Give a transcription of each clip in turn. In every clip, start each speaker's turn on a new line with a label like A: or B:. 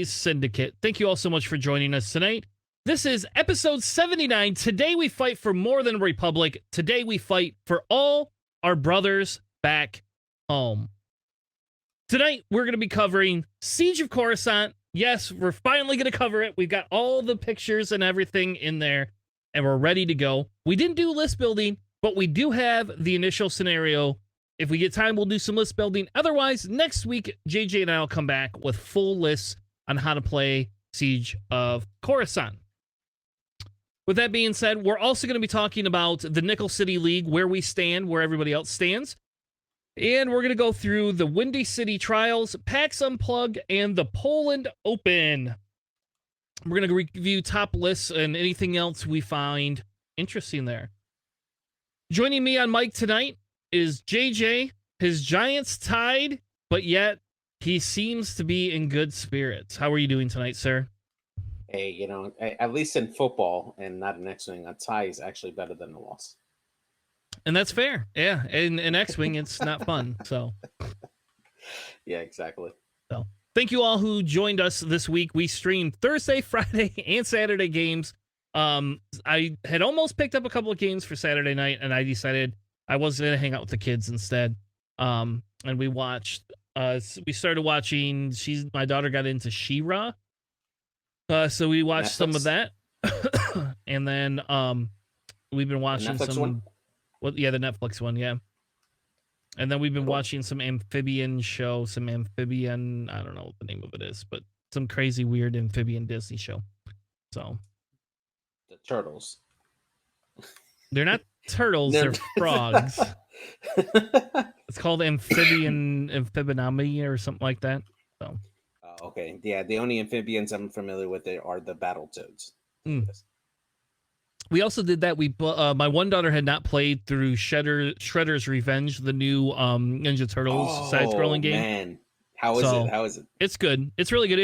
A: Ties Syndicate. Thank you all so much for joining us tonight. This is episode 79. Today we fight for more than a republic. Today we fight for all our brothers back home. Tonight we're going to be covering Siege of Coruscant. Yes, we're finally going to cover it. We've got all the pictures and everything in there, and we're ready to go. We didn't do list building, but we do have the initial scenario. If we get time, we'll do some list building. Otherwise, next week, JJ and I will come back with full lists on how to play Siege of Coruscant. With that being said, we're also going to be talking about the Nickel City League, where we stand, where everybody else stands. And we're going to go through the Windy City Trials, Pax Unplugged, and the Poland Open. We're going to review top lists and anything else we find interesting there. Joining me on mic tonight is JJ. His Giants tied, but yet he seems to be in good spirits. How are you doing tonight, sir?
B: Hey, you know, at least in football and not in X-Wing, a tie is actually better than a loss.
A: And that's fair. Yeah, in X-Wing, it's not fun. So,
B: yeah, exactly.
A: So, thank you all who joined us this week. We streamed Thursday, Friday, and Saturday games. I had almost picked up a couple of games for Saturday night, and I decided I was going to hang out with the kids instead. And we watched, we started watching, my daughter got into She-Ra. So we watched Netflix. Some of that. And then we've been watching some one? The Netflix one, yeah. And then we've been watching some amphibian show, I don't know what the name of it is, but some crazy weird amphibian Disney show. So
B: the turtles.
A: They're not turtles, they're frogs. It's called amphibionami or something like that. So
B: okay. Yeah, the only amphibians I'm familiar with are the Battletoads.
A: We also did that. My one daughter had not played through Shredder's Revenge, the new Ninja Turtles side-scrolling game.
B: Man, how is it?
A: It's good. It's really good.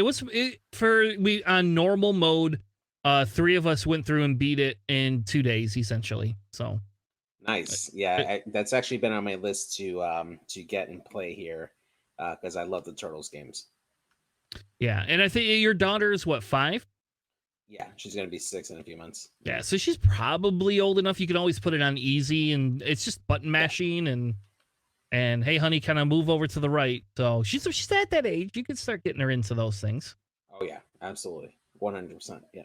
A: On normal mode. 3 of us went through and beat it in 2 days, essentially. So
B: nice. Yeah, that's actually been on my list to get and play here because I love the Turtles games.
A: Yeah, and I think your daughter's what, 5?
B: Yeah, she's gonna be 6 in a few months.
A: Yeah, so she's probably old enough. You can always put it on easy, and it's just button mashing and hey, honey, kind of move over to the right. So she's at that age. You can start getting her into those things.
B: Oh yeah, absolutely, 100%. Yeah.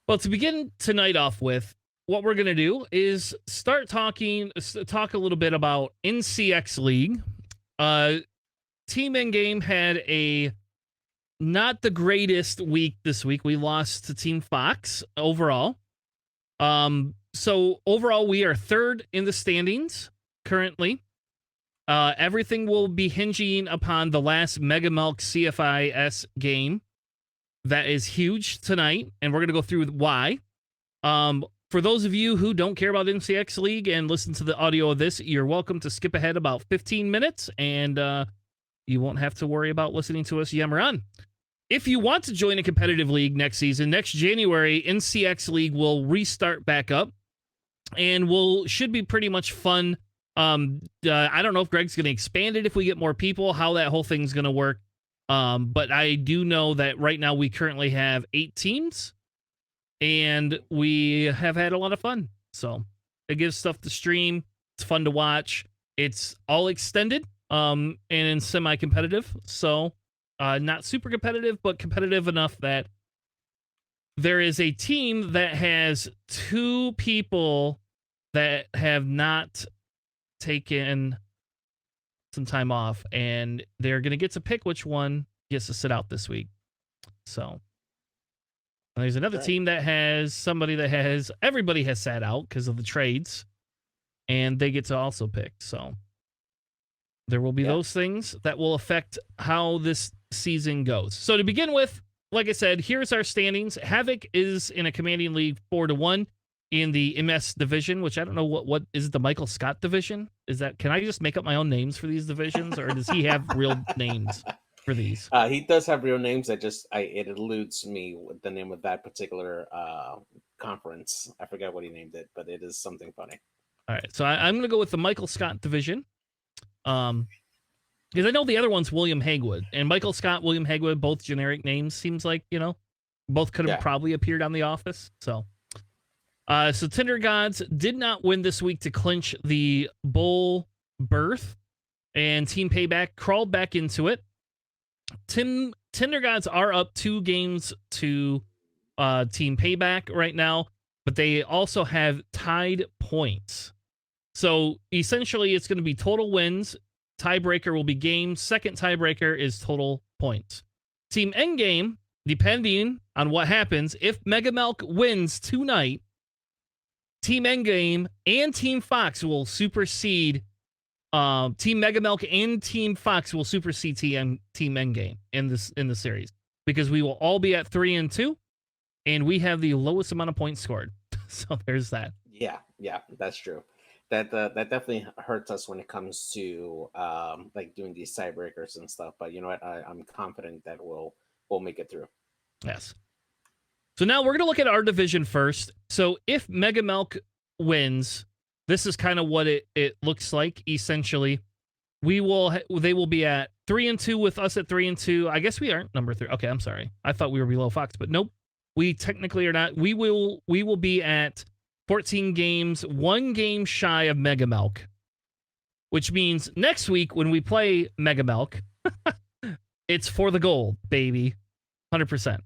A: Well, to begin tonight off with, what we're gonna do is talk a little bit about NCX League. Team Endgame had a not the greatest week this week. We lost to Team Fox overall. So overall, we are 3rd in the standings currently. Everything will be hinging upon the last Mega Milk CFIS game. That is huge tonight, and we're going to go through why. For those of you who don't care about NCX League and listen to the audio of this, you're welcome to skip ahead about 15 minutes, and you won't have to worry about listening to us yammer on. If you want to join a competitive league next season, next January, NCX League will restart back up and should be pretty much fun. I don't know if Greg's going to expand it if we get more people, how that whole thing's going to work. But I do know that right now we currently have 8 teams and we have had a lot of fun. So it gives stuff to stream. It's fun to watch. It's all extended. And in semi-competitive, so not super competitive, but competitive enough that there is a team that has 2 people that have not taken some time off, and they're going to get to pick which one gets to sit out this week. So and there's another team that has everybody has sat out because of the trades, and they get to also pick. So there will be those things that will affect how this season goes. So to begin with, like I said, here's our standings. Havoc is in a commanding lead 4-1 in the MS division, which I don't know what is the Michael Scott division. Is that, can I just make up my own names for these divisions, or does he have real names for these?
B: He does have real names. It eludes me with the name of that particular conference. I forget what he named it, but it is something funny.
A: All right, so I'm going to go with the Michael Scott division. Because I know the other one's William Hagwood and Michael Scott, William Hagwood, both generic names. Seems like, both could have probably appeared on The Office. So Tinder Gods did not win this week to clinch the bowl berth, and Team Payback crawled back into it. Tinder Gods are up 2 games to Team Payback right now, but they also have tied points. So essentially, it's going to be total wins. Tiebreaker will be games. Second tiebreaker is total points. Team Endgame, depending on what happens, if Mega Milk wins tonight, Team Endgame and Team Fox will supersede Team Mega Milk and Team Fox will supersede Team Endgame in the series, because we will all be at 3-2, and we have the lowest amount of points scored. So there's that.
B: Yeah, that's true. That definitely hurts us when it comes to like doing these tiebreakers and stuff. But you know what? I'm confident that we'll make it through.
A: Yes. So now we're going to look at our division first. So if Mega Milk wins, this is kind of what it looks like. Essentially, they will be at 3-2 with us at 3-2. I guess we aren't number 3. Okay, I'm sorry. I thought we were below Fox, but nope. We technically are not. We will be at 14 games, 1 game shy of Mega Milk, which means next week when we play Mega Milk, it's for the gold, baby. 100%.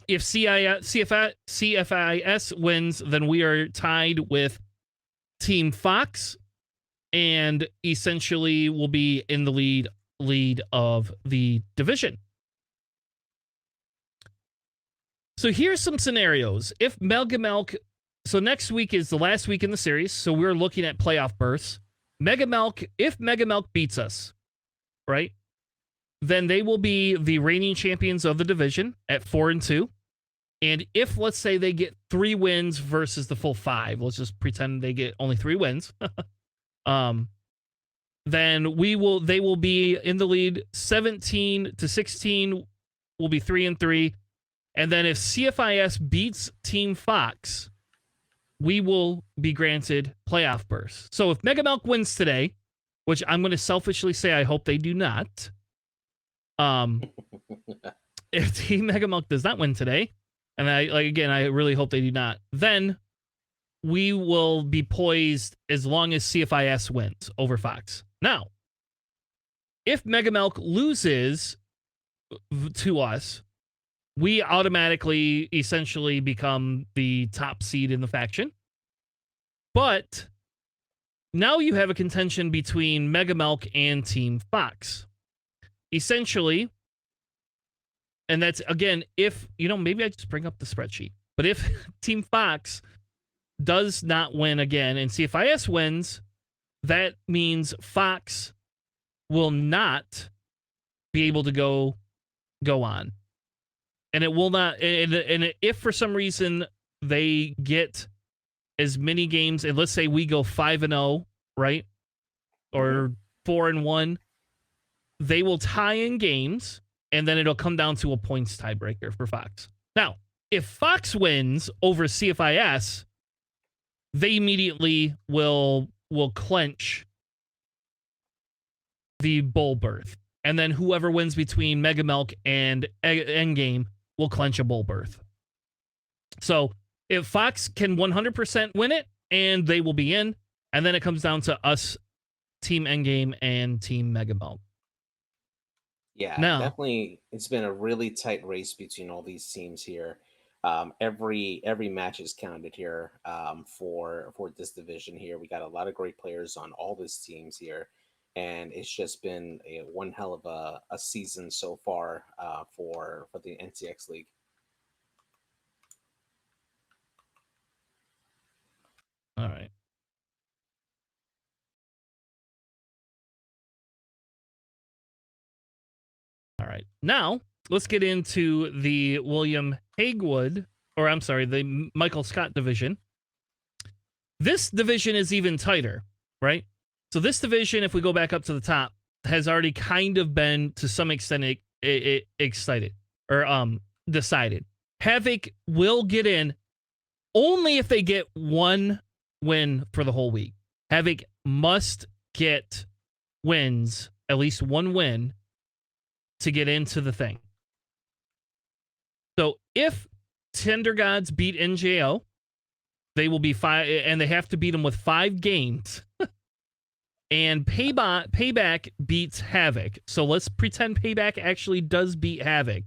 A: If CFIS wins, then we are tied with Team Fox, and essentially will be in the lead of the division. So here's some scenarios. If Mega Milk, so next week is the last week in the series, so we're looking at playoff berths. If Mega Milk beats us, right, then they will be the reigning champions of the division at 4-2. And if, let's say, they get 3 wins versus the full 5, let's just pretend they get only 3 wins, then they will be in the lead 17-16, will be 3-3. And then if CFIS beats Team Fox, we will be granted playoff berths. So if Mega Milk wins today, which I'm going to selfishly say I hope they do not, if Team Mega Milk does not win today, and I really hope they do not, then we will be poised as long as CFIS wins over Fox. Now, if Mega Milk loses to us, we automatically essentially become the top seed in the faction. But now you have a contention between Mega Milk and Team Fox. Essentially, and that's, again, if, maybe I just bring up the spreadsheet. But if Team Fox does not win again and CFIS wins, that means Fox will not be able to go on. And it will not, and if for some reason they get as many games, and let's say we go 5-0, right? Or 4-1, they will tie in games, and then it'll come down to a points tiebreaker for Fox. Now, if Fox wins over CFIS, they immediately will clench the bowl berth. And then whoever wins between Mega Milk and Endgame will clench a bowl berth. So if Fox can 100% win it, and they will be in, and then it comes down to us, Team Endgame and Team Mega Milk.
B: Yeah, definitely. It's been a really tight race between all these teams here. Every match is counted here for this division here. We got a lot of great players on all these teams here, and it's just been one hell of a season so far for the NCX League.
A: All right. All right. Now, let's get into the William Hagwood, or I'm sorry, the Michael Scott division. This division is even tighter, right? So this division, if we go back up to the top, has already kind of been, to some extent, excited or decided. Havoc will get in only if they get 1 win for the whole week. Havoc must get wins at least one win to get into the thing. So if Tender Gods beat NJO, they will be 5, and they have to beat them with 5 games. And Payback beats Havoc. So let's pretend Payback actually does beat Havoc.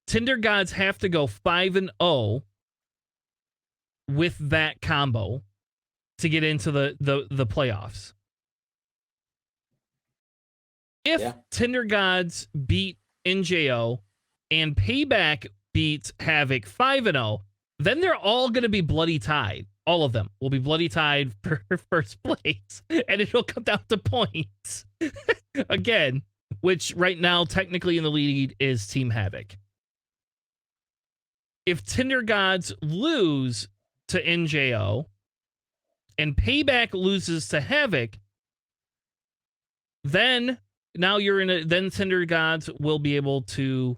A: Tender Gods have to go 5-0 with that combo to get into the playoffs. If Tender Gods beat NJO and Payback beats Havoc 5-0, then they're all going to be bloody tied. All of them will be bloody tied for first place, and it'll come down to points. Again, which right now technically in the lead is Team Havoc. If Tender Gods lose to NJO and Payback loses to Havoc, then now then Tender Gods will be able to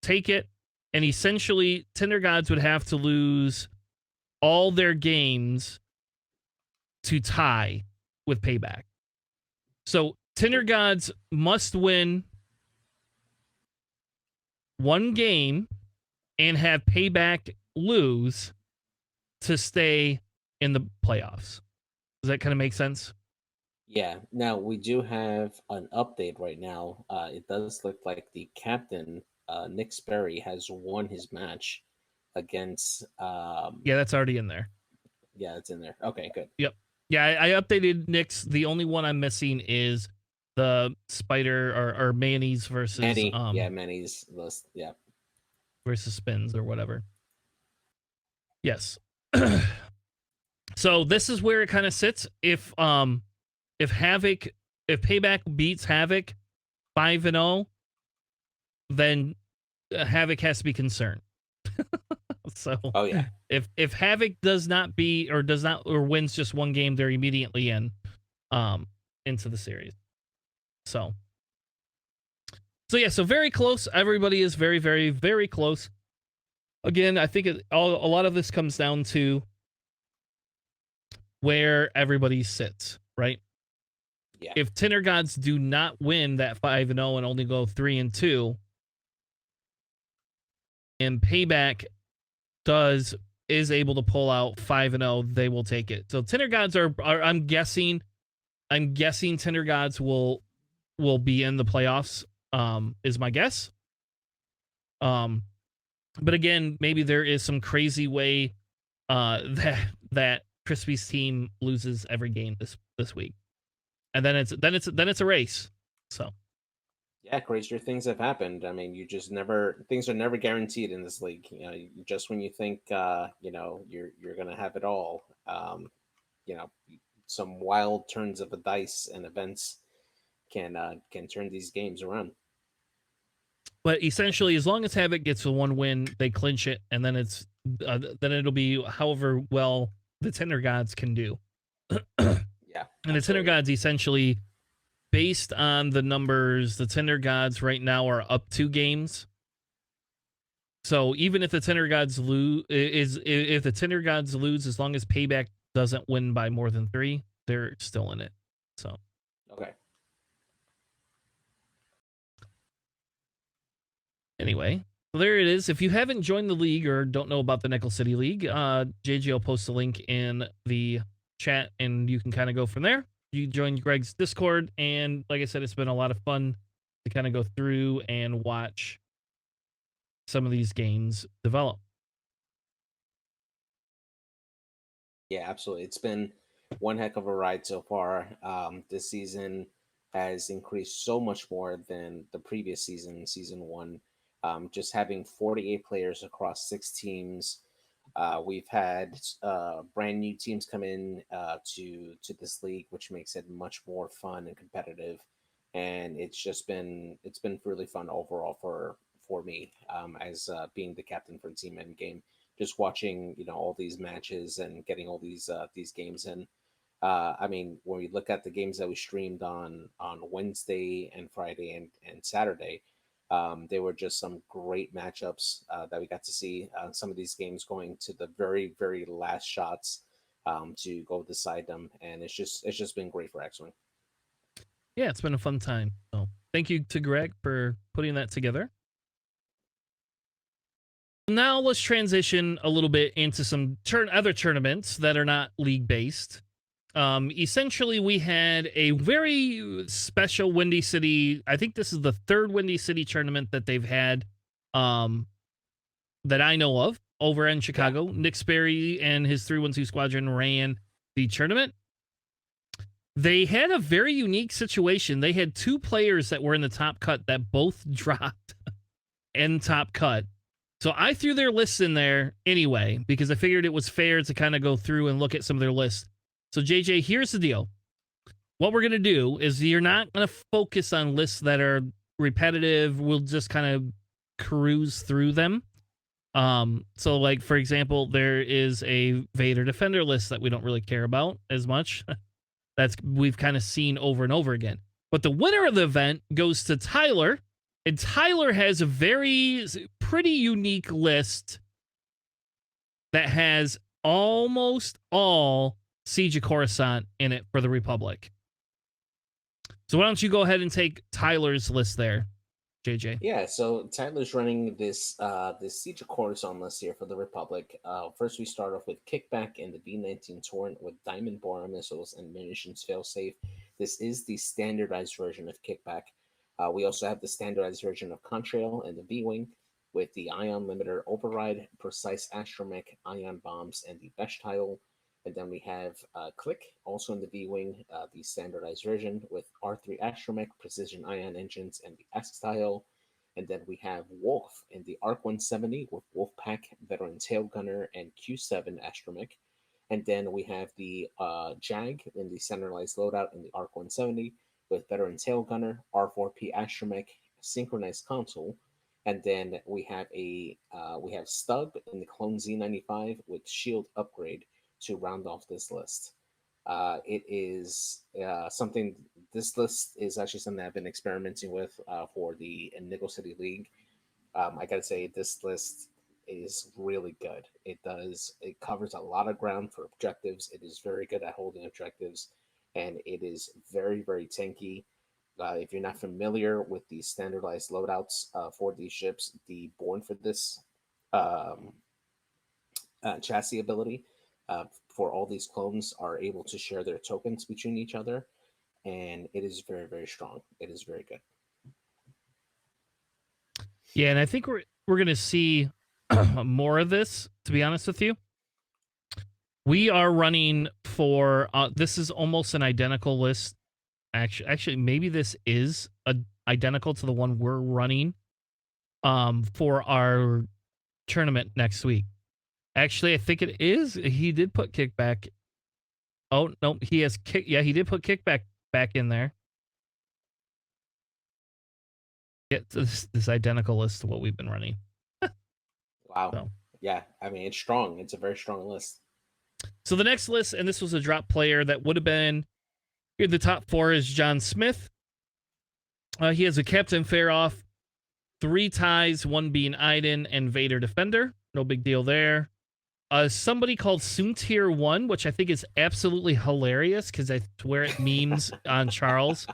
A: take it, and essentially Tender Gods would have to lose all their games to tie with Payback. So Tender Gods must win one game and have Payback lose to stay in the playoffs. Does that kind of make sense?
B: Yeah. Now we do have an update right now. It does look like the captain, Nick Sperry, has won his match against
A: yeah, that's already in there.
B: Yeah, it's in there. Okay, good.
A: Yep. Yeah, I updated Nick's. The only one I'm missing is the Spider or Manny's versus
B: Manny's list. Yeah.
A: Versus Spins or whatever. Yes. So this is where it kind of sits. If Payback beats Havoc 5-0, then Havoc has to be concerned. So if Havoc does not beat or wins just one game, they're immediately in into the series. So yeah, so very close. Everybody is very, very, very close. Again, I think a lot of this comes down to where everybody sits, right?
B: Yeah.
A: If Tender Gods do not win that 5-0 and only go 3-2, and Payback is able to pull out 5-0, they will take it. So Tender Gods are I'm guessing Tender Gods will be in the playoffs, is my guess. But again, maybe there is some crazy way that Crispy's team loses every game this week, and then it's a race. So
B: yeah, crazier things have happened. I mean, things are never guaranteed in this league. You know, just when you think you're gonna have it all, some wild turns of the dice and events can turn these games around.
A: But essentially, as long as Havoc gets the one win, they clinch it, and then then it'll be however well the Tender Gods can do.
B: Yeah,
A: and the Tender Gods essentially, based on the numbers, the Tender Gods right now are up 2 games. So even if the Tender Gods lose, if the Tender Gods lose, as long as Payback doesn't win by more than 3, they're still in it. So
B: okay.
A: Anyway, so there it is. If you haven't joined the league or don't know about the Nickel City League, JJ will post a link in the chat, and you can kind of go from there. You join Greg's Discord, and like I said, it's been a lot of fun to kind of go through and watch some of these games develop.
B: Yeah, absolutely. It's been one heck of a ride so far. This season has increased so much more than the previous season, season 1. Just having 48 players across 6 teams. We've had brand new teams come in to this league, which makes it much more fun and competitive. And it's been really fun overall for me as being the captain for Team Endgame. Just watching all these matches and getting all these games in. I mean, when we look at the games that we streamed on Wednesday and Friday and Saturday. They were just some great matchups that we got to see. Some of these games going to the very, very last shots to go decide them, and it's just been great for X-Wing.
A: Yeah, it's been a fun time. So thank you to Greg for putting that together. Now let's transition a little bit into some other tournaments that are not league-based. Essentially, we had a very special Windy City. I think this is the third Windy City tournament that they've had that I know of over in Chicago. Yeah. Nick Sperry and his 312 Squadron ran the tournament. They had a very unique situation. They had two players that were in the top cut that both dropped in top cut. So I threw their lists in there anyway, because I figured it was fair to kind of go through and look at some of their lists. So JJ, here's the deal. What we're going to do is you're not going to focus on lists that are repetitive. We'll just kind of cruise through them. So like, for example, there is a Vader Defender list that we don't really care about as much. We've kind of seen over and over again. But the winner of the event goes to Tyler, and Tyler has a pretty unique list that has almost all Siege of Coruscant in it for the Republic. So why don't you go ahead and take Tyler's list there, JJ?
B: Yeah, so Tyler's running this Siege of Coruscant list here for the Republic. First, we start off with Kickback in the B-19 Torrent with Diamond Borer missiles and munitions failsafe. This is the standardized version of Kickback. We also have the standardized version of Contrail and the V-Wing with the Ion Limiter Override, Precise Astromech, Ion Bombs, and the Besh Tile. And then we have Click, also in the V-Wing, the standardized version with R3 Astromech, Precision Ion Engines, and the Ask Tile. And then we have Wolf in the ARC 170 with Wolfpack, Veteran Tail Gunner, and Q7 Astromech. And then we have the Jag in the centralized loadout in the ARC 170 with Veteran Tail Gunner, R4P Astromech, Synchronized Console. And then we have Stub in the Clone Z95 with Shield Upgrade to round off this list. It is something, this list is actually something I've been experimenting with for the Nickel City League. I gotta say, this list is really good. It covers a lot of ground for objectives. It is very good at holding objectives, and it is very, very tanky. If you're not familiar with the standardized loadouts for these ships, the Born for this chassis ability for all these clones are able to share their tokens between each other, and it is very, very strong. It is very good.
A: Yeah, and I think we're going to see more of this, to be honest with you. We are running for this is almost an identical list. Actually, maybe this is identical to the one we're running for our tournament next week. Actually, I think it is. He did put Kickback. Oh, no, he has Kick. Yeah, he did put Kickback back in there. Yeah, this identical list to what we've been running.
B: Wow. So. Yeah, I mean, it's strong. It's a very strong list.
A: So the next list, and this was a drop player that would have been in the top 4, is John Smith. He has a Captain Fair-Off, 3 ties, 1 being Iden and Vader Defender. No big deal there. Somebody called Soontier 1, which I think is absolutely hilarious because I swear it memes on Charles.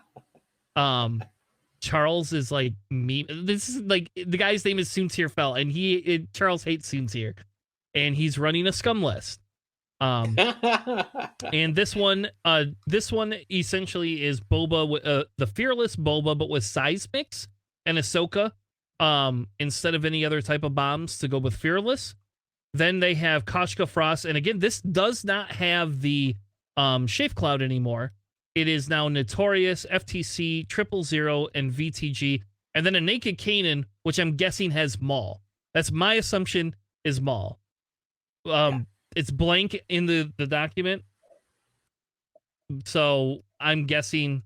A: Charles is like meme. This is like the guy's name is Soontier Fell, and Charles hates Soontier, and he's running a scum list. And this one essentially is Boba, the fearless Boba, but with seismics and Ahsoka, instead of any other type of bombs to go with fearless. Then they have Koshka Frost, and again, this does not have the Shafe Cloud anymore. It is now Notorious, FTC, 000, and VTG, and then a Naked Kanan, which I'm guessing has Maul. That's my assumption is Maul. It's blank in the document, so I'm guessing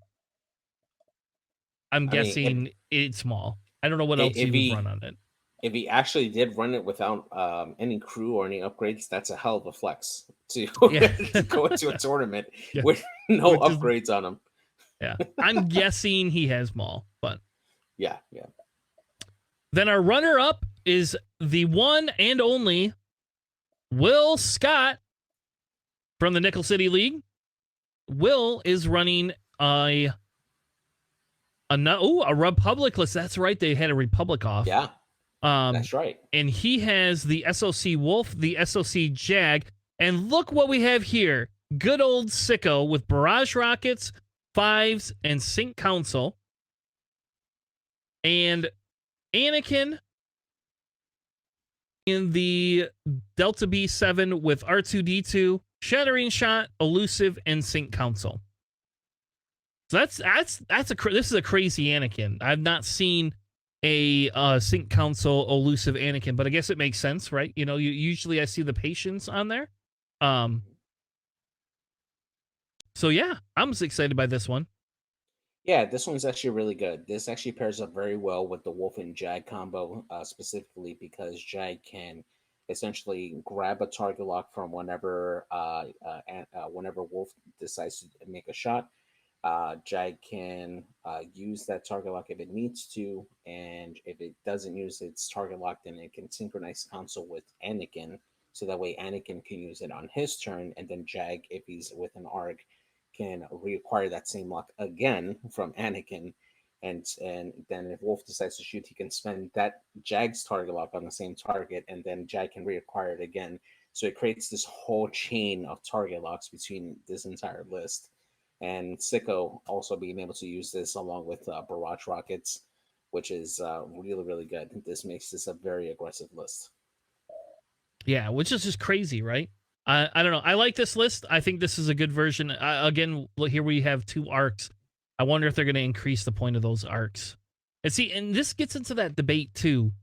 A: it's Maul. I don't know what else he would run on it.
B: If he actually did run it without any crew or any upgrades, that's a hell of a flex to, to go into a tournament with no upgrades on him.
A: Yeah, I'm guessing he has Maul, but
B: yeah.
A: Then our runner-up is the one and only Will Scott from the Nickel City League. Will is running a A Republic list. That's right. They had a Republic off.
B: Yeah, that's right.
A: And he has the SOC Wolf, the SOC Jag, and look what we have here. Good old Sicko with Barrage Rockets, Fives, and Sync Council. And Anakin in the Delta B7 with R2D2, Shattering Shot, Elusive, and Sync Council. So this is a crazy Anakin. I've not seen a Sync Council Elusive Anakin, but I guess it makes sense, right? You know, usually I see the Patience on there. So yeah, I'm just excited by this one.
B: Yeah, this one's actually really good. This actually pairs up very well with the Wolf and Jag combo, specifically because Jag can essentially grab a target lock from whenever Wolf decides to make a shot. Jag can use that target lock if it needs to, and if it doesn't use its target lock, then it can synchronize console with Anakin, so that way Anakin can use it on his turn, and then Jag, if he's with an ARG, can reacquire that same lock again from Anakin, and then if Wolf decides to shoot, he can spend that Jag's target lock on the same target, and then Jag can reacquire it again. So it creates this whole chain of target locks between this entire list. And Sicko also being able to use this along with Barrage Rockets, which is really, really good. This makes this a very aggressive list.
A: Yeah, which is just crazy, right? I don't know. I like this list. I think this is a good version. Again, here we have 2 arcs. I wonder if they're going to increase the point of those arcs. And see, and this gets into that debate too,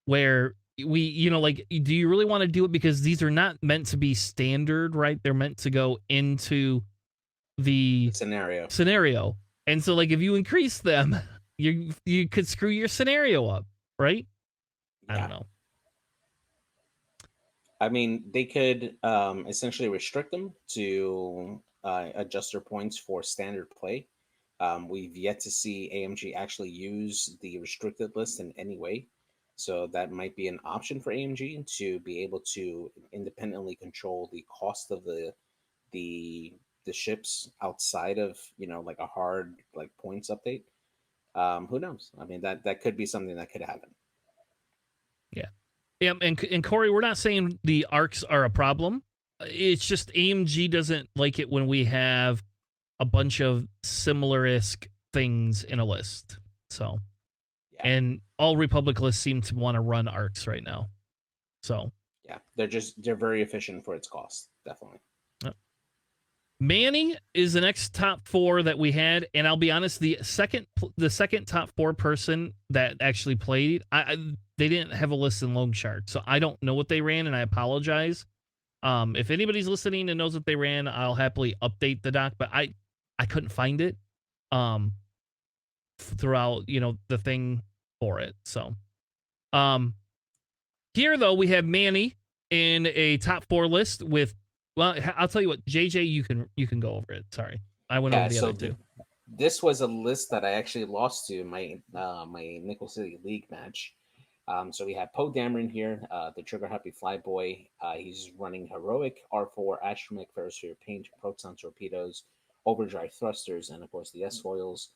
A: where we, you know, like, do you really want to do it? Because these are not meant to be standard, right? They're meant to go into the scenario. And so, like, if you increase them, you could screw your scenario up, right? Yeah. I don't know.
B: I mean, they could essentially restrict them to adjust their points for standard play. We've yet to see AMG actually use the restricted list in any way. So that might be an option for AMG to be able to independently control the cost of the ships outside of, you know, like a hard like points update. Who knows? I mean, that could be something that could happen.
A: Yeah. Yeah, and Corey, we're not saying the arcs are a problem. It's just AMG doesn't like it when we have a bunch of similar-esque things in a list. So, yeah. And all Republic lists seem to want to run arcs right now. So,
B: yeah, they're very efficient for its cost, definitely.
A: Manny is the next top 4 that we had, and I'll be honest, the second top 4 person that actually played, they didn't have a list in Long Shark, so I don't know what they ran, and I apologize. If anybody's listening and knows what they ran, I'll happily update the doc, but I couldn't find it throughout, you know, the thing for it. So here though we have Manny in a top 4 list with, well, I'll tell you what, JJ, you can go over it. Sorry, I went over the other 2.
B: This was a list that I actually lost to my Nickel City League match. So we have Poe Dameron here, the Trigger Happy Flyboy. He's running Heroic, R4, Astromech, Ferrosphere Paint, Proton Torpedoes, Overdrive Thrusters, and of course the S-Foils.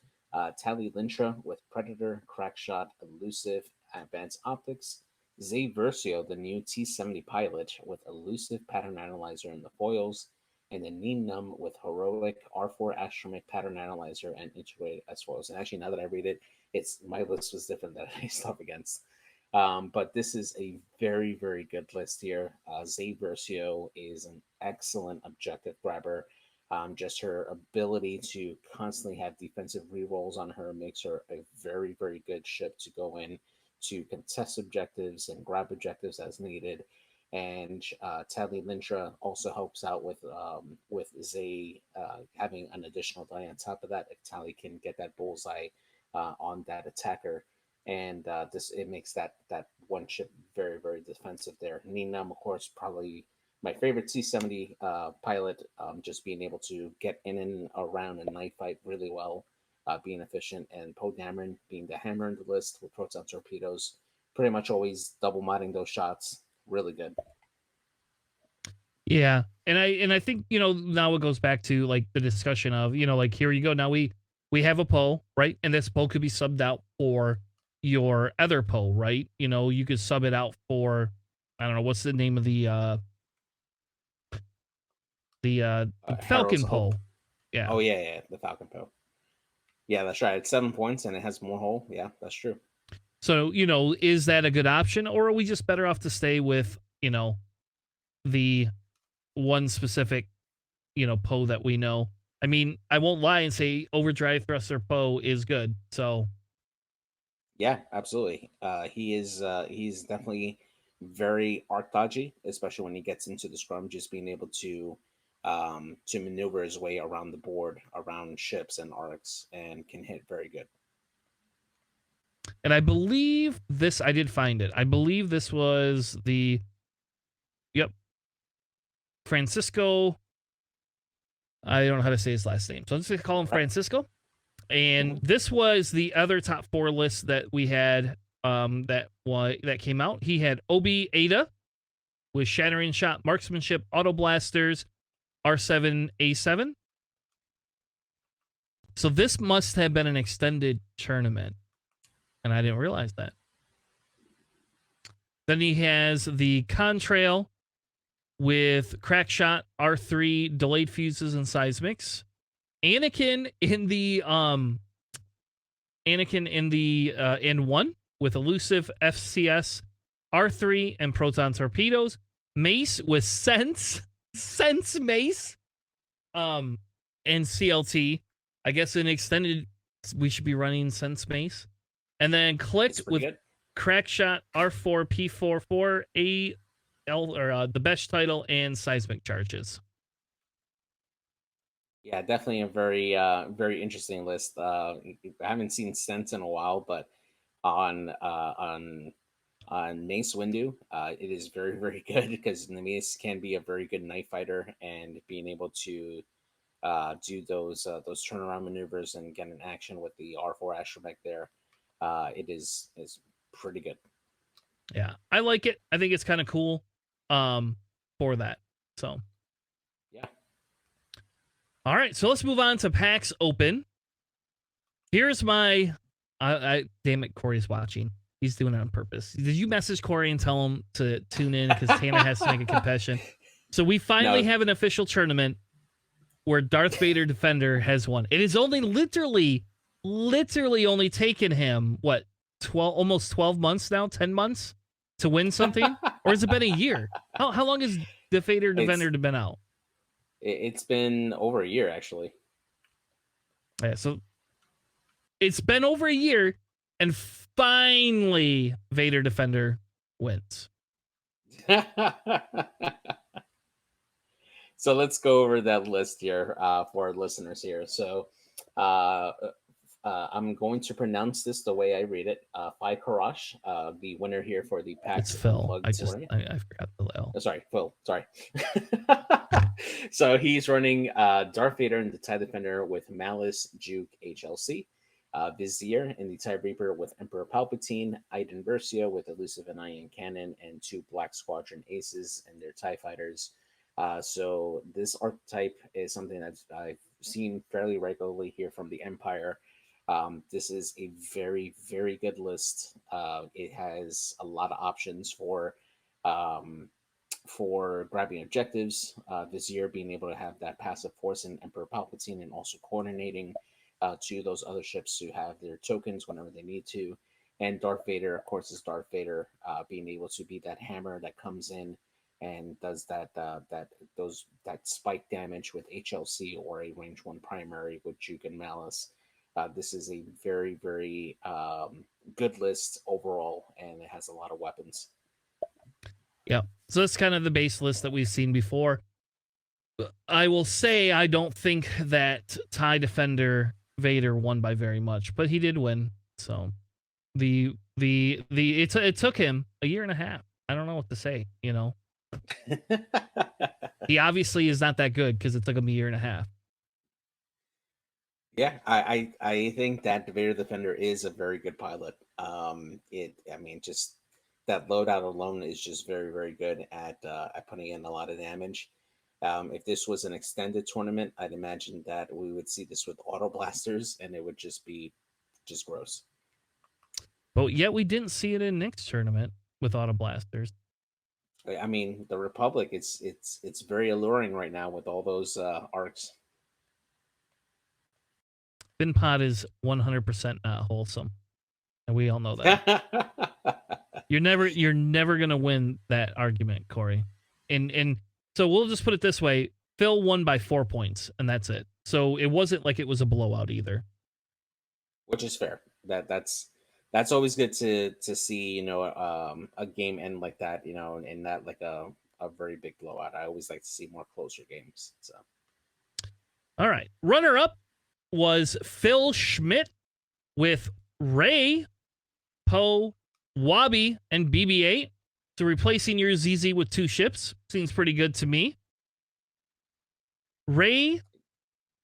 B: Tally Lintra with Predator, Crackshot, Elusive, Advanced Optics. Zay Versio, the new T-70 pilot with Elusive Pattern Analyzer and the foils, and then Neen Num with Heroic, R4 Astromech Pattern Analyzer, and Integrated S-Foils. And actually, now that I read it, my list was different than I faced up against. But this is a very, very good list here. Zay Versio is an excellent objective grabber. Just her ability to constantly have defensive rerolls on her makes her a very, very good ship to go in to contest objectives and grab objectives as needed. And Tally Lintra also helps out with Zay having an additional die on top of that. If Tally can get that bullseye on that attacker, and it makes that one ship very, very defensive there. Ninam, of course, probably my favorite T-70 pilot, just being able to get in and around a knife fight really well. Being efficient, and Poe Dameron being the hammer in the list with Proton Torpedoes, pretty much always double modding those shots. Really good.
A: Yeah, and I think, you know, now it goes back to like the discussion of, you know, like, here you go. Now we we have a Poe, right? And this Poe could be subbed out for your other Poe, right? You know, you could sub it out for, I don't know, what's the name of the Falcon Poe. Yeah.
B: Oh, yeah, the Falcon Poe. Yeah, that's right. It's 7 points and it has more hull. Yeah, that's true.
A: So, you know, is that a good option, or are we just better off to stay with, you know, the one specific, you know, Poe that we know? I mean, I won't lie and say Overdrive Thruster Poe is good. So,
B: yeah, absolutely. He's definitely very arc dodgy, especially when he gets into the scrum, just being able to maneuver his way around the board, around ships and arcs, and can hit very good.
A: And I believe this, I did find it. I believe this was Francisco. I don't know how to say his last name, so I'm just going to call him Francisco. And this was the other top 4 list that we had that came out. He had Obi Ada with Shattering Shot, Marksmanship, Auto Blasters, R7A7. So this must have been an extended tournament, and I didn't realize that. Then he has the Contrail with Crackshot, R3, Delayed Fuses, and Seismics. Anakin in the N1 with Elusive, FCS, R3, and Proton Torpedoes. Mace with Sense Mace, and CLT. I guess in extended, we should be running Sense Mace. And then Clicked with good. Crackshot, R4, P44, the best title, and Seismic Charges.
B: Yeah, definitely a very very interesting list. I haven't seen Sense in a while, but on Mace Windu, it is very very good because the Mace can be a very good knife fighter, and being able to do those turnaround maneuvers and get an action with the R4 astromech there, it is pretty good.
A: Yeah, I like it. I think it's kind of cool for that. So
B: yeah.
A: All right, so let's move on to PAX Open. Here's my damn it, Corey's watching. He's doing it on purpose. Did you message Corey and tell him to tune in because Tana has to make a confession? So we finally have an official tournament where Darth Vader Defender has won. It has only literally only taken him, what, almost 12 months now, 10 months to win something? Or has it been a year? How long has the Vader Defender been out?
B: It's been over a year, actually.
A: Yeah, so it's been over a year, and finally Vader Defender wins.
B: So let's go over that list here for our listeners here. So I'm going to pronounce this the way I read it. Phi Karash, the winner here for the Pax
A: Unplugged. I forgot the L.
B: Sorry, Phil. Sorry. So he's running Darth Vader in the TIE Defender with Malice, Juke, HLC. Vizier in the TIE Reaper with Emperor Palpatine. Iden Versio with Elusive and Ion Cannon, and 2 Black Squadron Aces and their TIE Fighters. So this archetype is something that I've seen fairly regularly here from the Empire. This is a very, very good list. It has a lot of options for grabbing objectives. Vizier being able to have that passive force in Emperor Palpatine, and also coordinating to those other ships to have their tokens whenever they need to. And Darth Vader, of course, is Darth Vader, being able to be that hammer that comes in and does that spike damage with HLC, or a range 1 primary with Juke and Malice. This is a very, very good list overall, and it has a lot of weapons.
A: Yeah, so that's kind of the base list that we've seen before. I will say I don't think that TIE Defender Vader won by very much, but he did win. So it took him a year and a half. I don't know what to say, you know. He obviously is not that good because it took him a year and a half.
B: Yeah, I think that the Vader Defender is a very good pilot. Just that loadout alone is just very, very good at putting in a lot of damage. If this was an extended tournament, I'd imagine that we would see this with auto blasters, and it would just be just gross.
A: But yet we didn't see it in Nick's tournament with auto blasters.
B: I mean, the Republic, it's very alluring right now with all those arcs.
A: FinPod is 100% not wholesome, and we all know that. You're never gonna win that argument, Corey. And so we'll just put it this way: Phil won by 4 points, and that's it. So it wasn't like it was a blowout either.
B: Which is fair. That's always good to see, a game end like that, and not like a very big blowout. I always like to see more closer games. So,
A: all right, runner up was Phil Schmidt with Ray, Poe, Wabi, and BB-8. So replacing your ZZ with 2 ships seems pretty good to me. Ray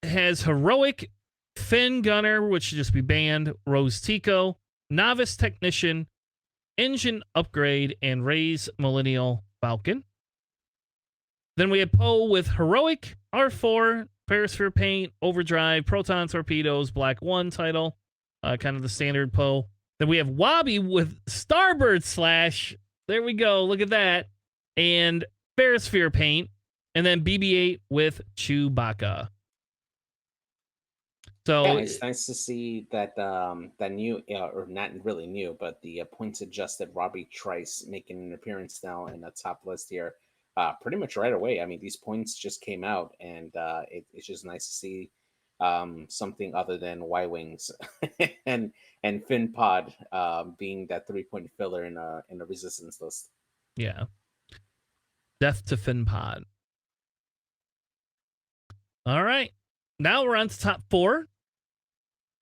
A: has Heroic, Finn Gunner, which should just be banned, Rose Tico, Novice Technician, Engine Upgrade, and Ray's Millennial Falcon. Then we have Poe with Heroic, R4, Perisphere Paint, Overdrive, Proton Torpedoes, Black 1 title, kind of the standard Poe. Then we have Wabi with Starboard Slash. There we go. Look at that. And Perisphere Paint. And then BB-8 with Chewbacca. So
B: yeah, it's nice to see that that new, or not really new, but the points adjusted Robbie Trice making an appearance now in the top list here, pretty much right away. I mean, these points just came out, and it's just nice to see something other than Y-Wings and Finn Pod being that 3-point filler in a resistance list.
A: Yeah, death to Finn Pod. All right, now we're on to top 4.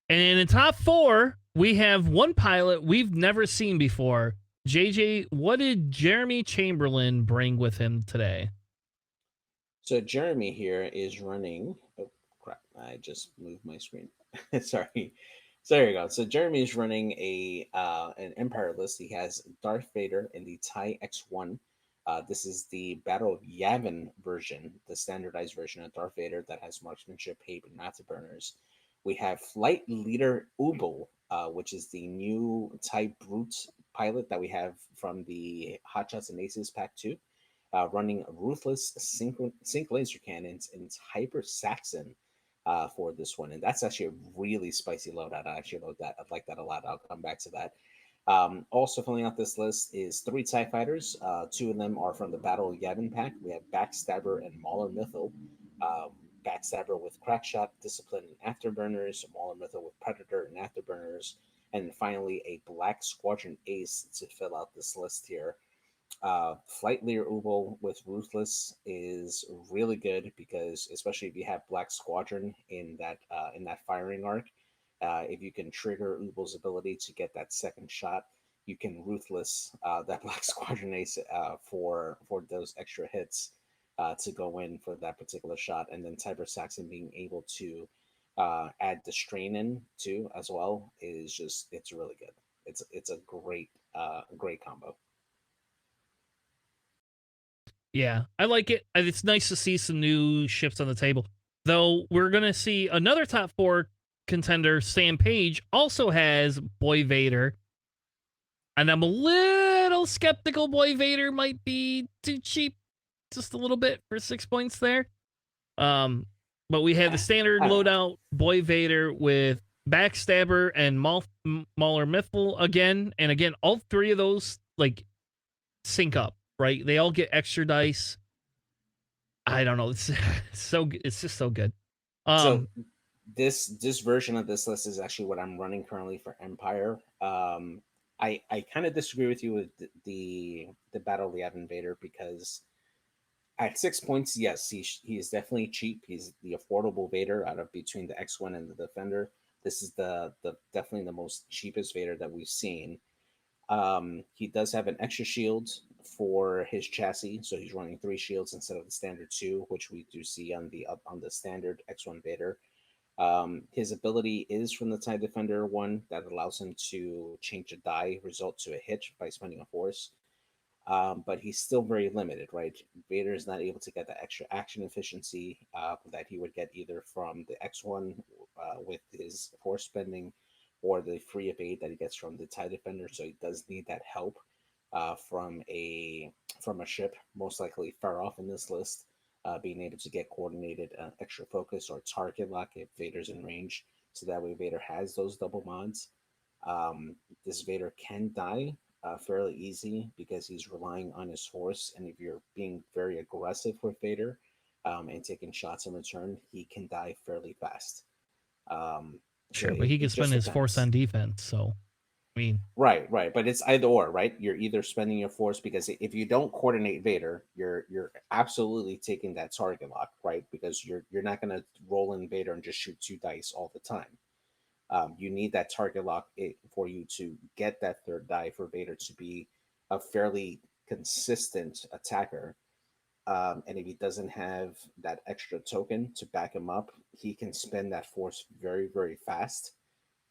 A: And in the top 4, we have one pilot we've never seen before. JJ, what did Jeremy Chamberlain bring with him today?
B: So Jeremy here is running... Oh, crap. I just moved my screen. Sorry. So there you go. So Jeremy is running an Empire list. He has Darth Vader in the TIE X1. This is the Battle of Yavin version, the standardized version of Darth Vader that has marksmanship, hate, and afterburners. We have Flight Leader Ubel, which is the new TIE Brute pilot that we have from the Hotshots and Aces Pack 2, running Ruthless Sync Laser Cannons and Hyper Saxon for this one. And that's actually a really spicy loadout. I actually load that. I like that a lot. I'll come back to that. Also filling out this list is 3 TIE Fighters. 2 of them are from the Battle of Yavin pack. We have Backstabber and Mauler Mythil. Backstabber with Crackshot, Discipline, and Afterburners, Mauler Mythil with Predator and Afterburners, and finally a Black Squadron Ace to fill out this list here. Flight Leader Ubel with Ruthless is really good because, especially if you have Black Squadron in that firing arc, if you can trigger Ubel's ability to get that second shot, you can Ruthless that Black Squadron Ace for those extra hits. To go in for that particular shot, and then Tiber Saxon being able to add the strain in too as well is just, it's really good. It's a great combo.
A: Yeah, I like it. It's nice to see some new ships on the table. Though we're gonna see another top 4 contender, Sam Page, also has Boy Vader, and I'm a little skeptical Boy Vader might be too cheap. Just a little bit for 6 points there. But we have the standard loadout Boy Vader with Backstabber and Mauler Mythil again. And again, all 3 of those like sync up, right? They all get extra dice. I don't know. It's just so good.
B: So this version of this list is actually what I'm running currently for Empire. I kind of disagree with you with the Battle of the Yavin Vader, because at 6 points, yes, he is definitely cheap. He's the affordable Vader out of between the X1 and the Defender. This is the definitely the most cheapest Vader that we've seen. He does have an extra shield for his chassis, so he's running 3 shields instead of the standard 2, which we do see on the standard X1 Vader. His ability is from the TIE Defender 1 that allows him to change a die result to a hit by spending a force. but he's still very limited, right? Vader is not able to get the extra action efficiency that he would get either from the X1 with his force spending or the free evade that he gets from the TIE Defender. So he does need that help from a ship, most likely far off in this list, being able to get coordinated extra focus or target lock if Vader's in range. So that way Vader has those double mods. This Vader can die fairly easy because he's relying on his force. And if you're being very aggressive with Vader and taking shots in return, he can die fairly fast.
A: Sure, but he can spend his force on defense. So, I mean,
B: right, but it's either or, right? You're either spending your force because if you don't coordinate Vader, you're absolutely taking that target lock, right? Because you're not going to roll in Vader and just shoot 2 dice all the time. You need that target lock for you to get that third die for Vader to be a fairly consistent attacker. And if he doesn't have that extra token to back him up, he can spend that force very, very fast,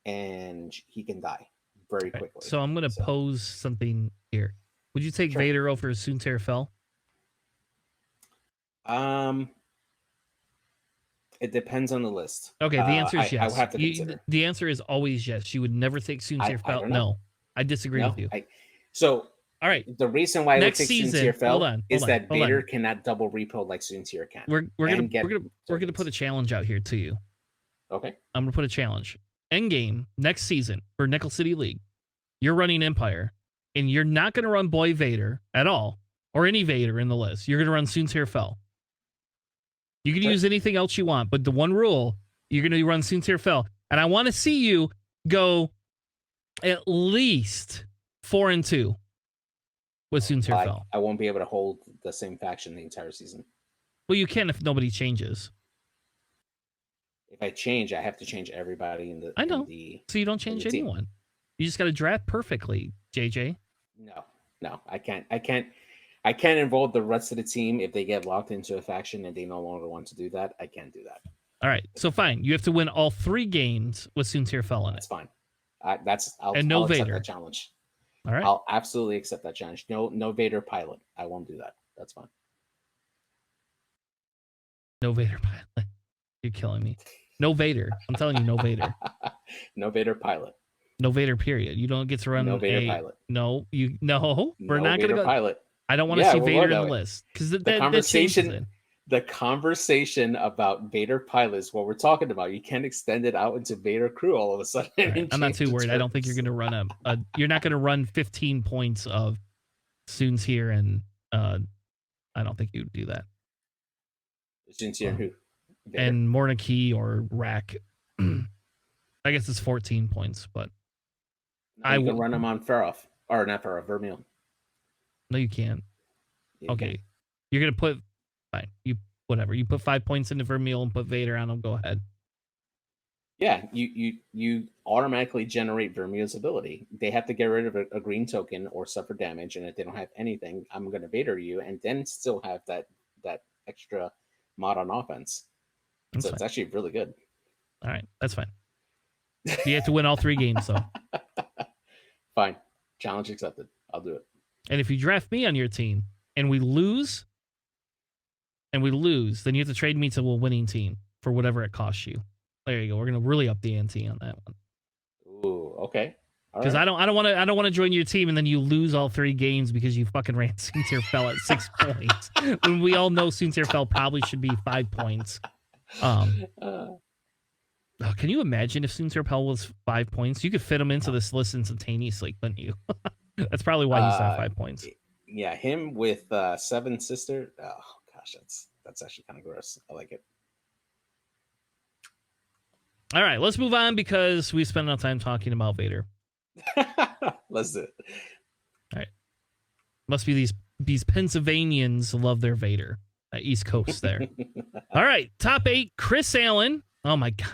B: and he can die very quickly.
A: So I'm going to pose something here. Would you take Vader over Soontir Fel?
B: It depends on the list.
A: Okay, the answer is yes. I will have to consider. The answer is always yes. You would never take Soontir Fel. No, I disagree with you.
B: All right. The reason why I would take Soontir Fel is that Vader cannot double repo like Soontir can.
A: We're gonna put a challenge out here to you.
B: Okay.
A: I'm gonna put a challenge. Endgame next season for Nickel City League. You're running Empire, and you're not gonna run Boy Vader at all, or any Vader in the list. You're gonna run Soontir Fel. You can use anything else you want, but the one rule, you're going to run Soontir Fel. And I want to see you go at least 4-2 with Soontir Fel.
B: I won't be able to hold the same faction the entire season.
A: Well, you can if nobody changes.
B: If I change, I have to change everybody in the.
A: I know. So you don't change anyone. Team. You just got to draft perfectly, JJ.
B: No, I can't. I can't involve the rest of the team if they get locked into a faction and they no longer want to do that. I can't do that.
A: All right, so fine. You have to win all 3 games with Soontir Fel in it.
B: That's fine. I'll
A: Vader.
B: accept that challenge.
A: All right.
B: I'll absolutely accept that challenge. No Vader pilot. I won't do that. That's fine.
A: No Vader pilot. You're killing me. No Vader. I'm telling you, no Vader.
B: No Vader pilot.
A: No Vader. Period. You don't get to run.
B: No Vader pilot.
A: No, you. No, we're not
B: going
A: to go.
B: Pilot.
A: I don't want to see Vader in the list because
B: the conversation about Vader pilot is what we're talking about. You can't extend it out into Vader crew all of a sudden.
A: Right. I'm not too worried. I don't think you're going to run you're not going to run 15 points of Soontir, and I don't think you would do that.
B: Soontir who?
A: Vader? And Mornaki or Rack. I guess it's 14 points, but
B: I can run them on Farof or not Farof, Vermeil.
A: No, you can't. Okay. You're going to put... Fine. You put 5 points into Vermeil and put Vader on him. Go ahead.
B: Yeah, you automatically generate Vermeil's ability. They have to get rid of a green token or suffer damage, and if they don't have anything, I'm going to Vader you, and then still have that extra mod on offense. That's it's actually really good.
A: All right, that's fine. You have to win all 3 games, though.
B: Fine. Challenge accepted. I'll do it.
A: And if you draft me on your team and we lose, then you have to trade me to a winning team for whatever it costs you. There you go. We're gonna really up the ante on that one.
B: Ooh, okay.
A: Because I don't want to join your team and then you lose all 3 games because you fucking ran Soontir Fel at 6 points. When we all know Soontir Fel probably should be 5 points. Can you imagine if Soontir Fel was 5 points? You could fit him into this list instantaneously, couldn't you? That's probably why he's at 5 points.
B: Yeah, him with 7 sister. Oh gosh, that's actually kind of gross. I like it.
A: All right, let's move on because we spent enough time talking about Vader.
B: Let's do it.
A: All right. Must be these Pennsylvanians love their Vader. East Coast there. All right, top 8, Chris Allen. Oh my God.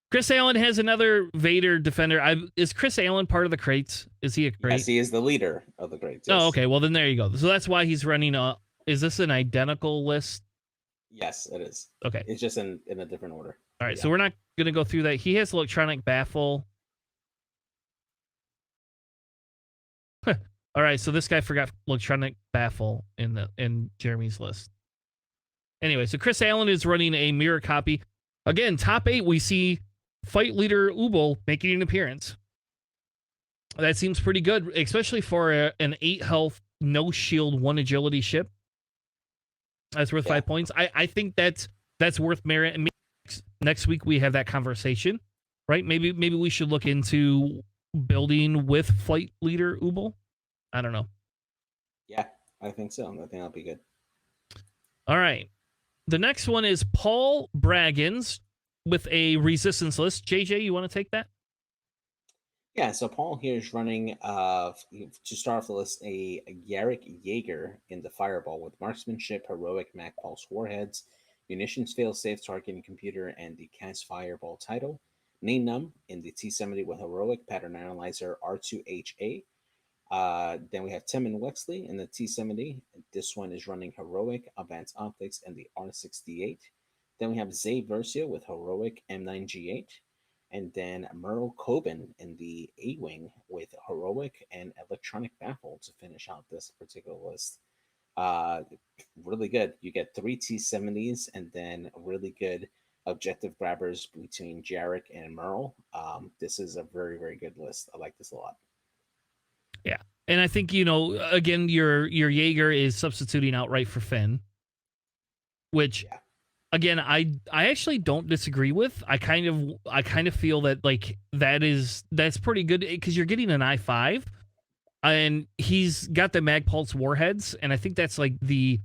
A: Chris Allen has another Vader defender. Is Chris Allen part of the crates? Is he a crate?
B: Yes, he is the leader of the crates. Yes.
A: Oh, okay. Well, then there you go. So that's why he's running is this an identical list?
B: Yes, it is.
A: Okay.
B: It's just in a different order.
A: All right, so we're not going to go through that. He has electronic baffle. All right, so this guy forgot electronic baffle in Jeremy's list. Anyway, so Chris Allen is running a mirror copy. Again, top 8, we see Fight Leader Ubel making an appearance. That seems pretty good, especially for an 8 health, no shield, 1 agility ship. That's worth 5 points. I think that's worth merit. And next week we have that conversation, right? Maybe we should look into building with Flight Leader Ubel. I don't know.
B: Yeah, I think so. I think that'll be good.
A: All right. The next one is Paul Braggins with a resistance list. JJ, you want to take that?
B: Yeah, so Paul here is running, to start off the list, a Garrick Jaeger in the Fireball with marksmanship, heroic Mag Pulse warheads, munitions fail-safe targeting computer, and the Cast Fireball title. Num in the T70 with heroic pattern analyzer R2HA. Then we have Tim and Wexley in the T70. This one is running heroic advanced optics and the R68. Then we have Zay Versio with heroic M9G8. And then Merle Coben in the A-Wing with heroic and electronic baffle to finish out this particular list. Really good. You get 3 T70s and then really good objective grabbers between Jarek and Merle. This is a very, very good list. I like this a lot.
A: Yeah. And I think, again, your Jaeger is substituting outright for Finn, which, again, I actually don't disagree with. I kind of feel that, like, that's pretty good because you're getting an I-5 and he's got the Mag Pulse warheads. And I think that's like the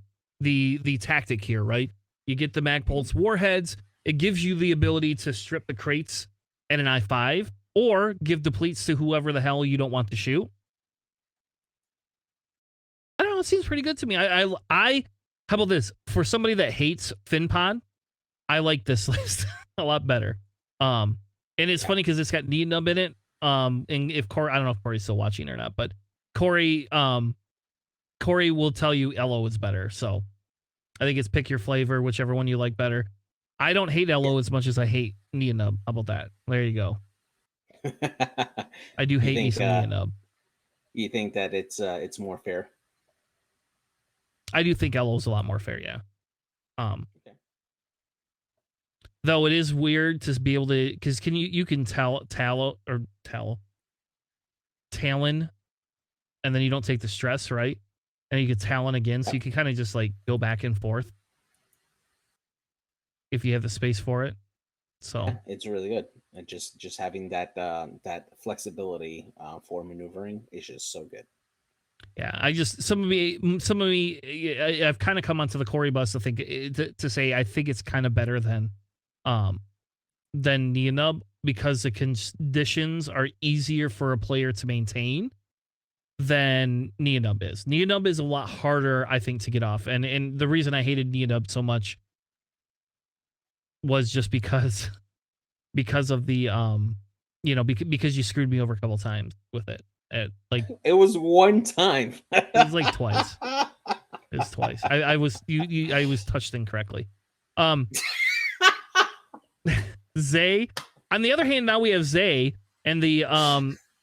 A: tactic here, right? You get the Mag Pulse warheads. It gives you the ability to strip the crates at an I-5 or give depletes to whoever the hell you don't want to shoot. I don't know. It seems pretty good to me. How about this? For somebody that hates FinPod, I like this list a lot better. And it's funny because it's got Nub in it. And if Corey, I don't know if Corey's still watching or not, but Corey will tell you LO is better. So I think it's pick your flavor, whichever one you like better. I don't hate LO as much as I hate Nub. How about that? There you go. I do hate me some Nub.
B: You think that it's more fair?
A: I do think LO is a lot more fair, yeah. Though it is weird to be able to, because you can Talon, and then you don't take the stress, right? And you can Talon again, so you can kind of just like go back and forth if you have the space for it. So
B: it's really good, and just having that flexibility for maneuvering is just so good.
A: Yeah, some of me, I've kind of come onto the Corey bus to think to say I think it's kind of better than Neonub because the conditions are easier for a player to maintain than Neonub is. Neonub is a lot harder, I think, to get off, and the reason I hated Neonub so much was just because of the because you screwed me over a couple times with it.
B: It was one time.
A: It was like twice. It was twice. I was touched incorrectly. Zay. On the other hand, now we have Zay, and the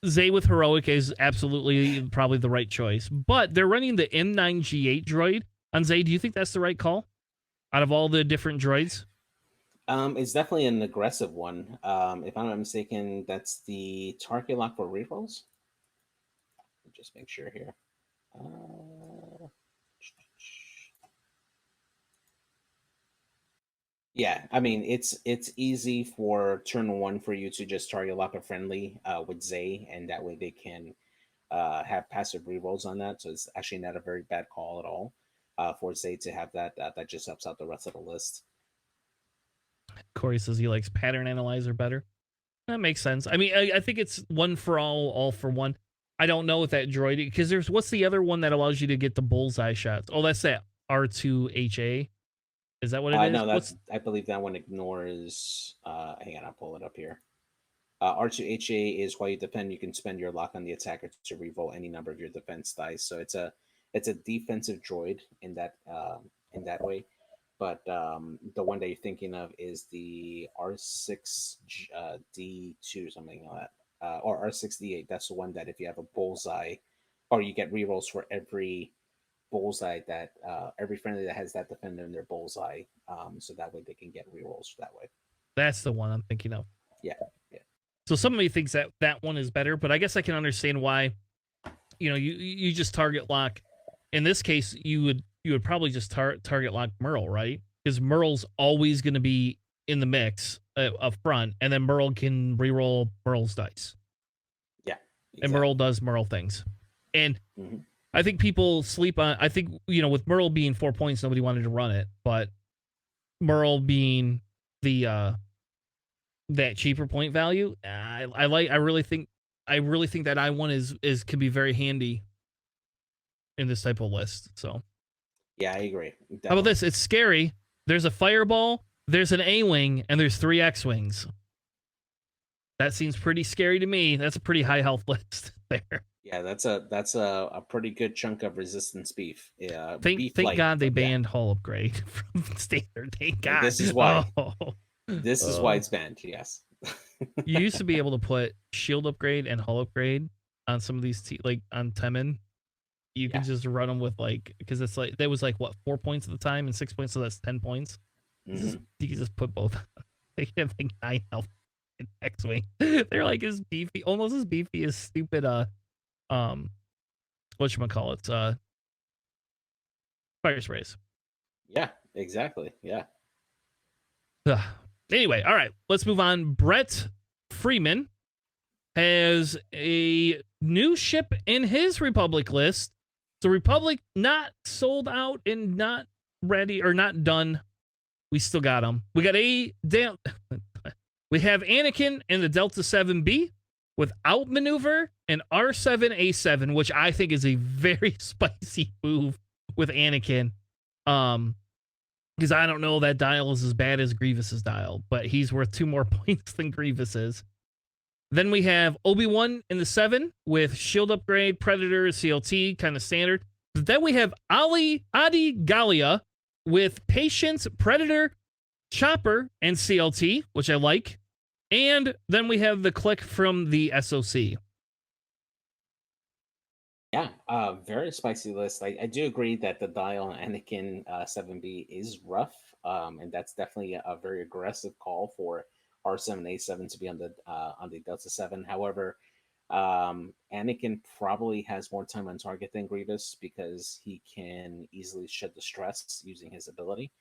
A: Zay with heroic is absolutely probably the right choice. But they're running the M9G8 droid on Zay. Do you think that's the right call out of all the different droids?
B: It's definitely an aggressive one. If I'm not mistaken, that's the target lock for rerolls. Just make sure here. Yeah, I mean it's easy for turn 1 for you to just target lock a friendly with Zay, and that way they can have passive rerolls on that. So it's actually not a very bad call at all for Zay to have that. That just helps out the rest of the list.
A: Corey says he likes pattern analyzer better. That makes sense. I mean, I think it's one for all for one. I don't know if that droid, because what's the other one that allows you to get the bullseye shots? Oh, that's that R2HA. Is that what it is?
B: No, I believe that one ignores. Hang on, I'll pull it up here. R2HA is while you defend, you can spend your lock on the attacker to reroll any number of your defense dice. So it's a defensive droid in that way. But the one that you're thinking of is the R6D2, something like that, or R6D8. That's the one that if you have a bullseye or you get rerolls for every bullseye that every friendly that has that defender in their bullseye, so that way they can get rerolls that way.
A: That's the one I'm thinking of.
B: Yeah.
A: So somebody thinks that one is better, but I guess I can understand why. You just target lock. In this case, you would probably just target lock Merle, right? Because Merle's always going to be in the mix up front, and then Merle can reroll Merle's dice.
B: Yeah, exactly.
A: And Merle does Merle things, and I think people sleep on. I think with Merle being 4 points, nobody wanted to run it, but Merle being the that cheaper point value, I really think that I1 is could be very handy in this type of list. So
B: yeah, I agree. Definitely.
A: How about this? It's scary. There's a fireball, there's an A-wing, and there's 3 X-wings. That seems pretty scary to me. That's a pretty high health list there.
B: Yeah, that's a pretty good chunk of resistance beef. Yeah,
A: thank God they banned Hull Upgrade from standard. Thank God.
B: This is why. This is why it's banned. Yes.
A: You used to be able to put shield upgrade and hull upgrade on some of these like on Temin. You can just run them with because it's that was what 4 points at the time and 6 points, so that's 10 points. You can just put both. They have 9 health in X-wing. They're as beefy, almost as beefy as stupid whatchamacallit, fire sprays.
B: Yeah, exactly. Yeah.
A: Anyway, all right, let's move on. Brett Freeman has a new ship in his Republic list. So Republic not sold out and not ready or not done. We still got them. We got we have Anakin in the Delta 7B with outmaneuver and R7A7, which I think is a very spicy move with Anakin. Because I don't know that dial is as bad as Grievous's dial, but he's worth 2 more points than Grievous is. Then we have Obi-Wan in the 7 with shield upgrade, Predator, CLT, kind of standard. But then we have Adi Gallia with Patience, Predator, Chopper, and CLT, which I like. And then we have the click from the SOC.
B: Yeah, very spicy list. I do agree that the dial on Anakin 7B is rough, and that's definitely a very aggressive call for R7A7 to be on the Delta 7. However, Anakin probably has more time on target than Grievous because he can easily shed the stress using his ability.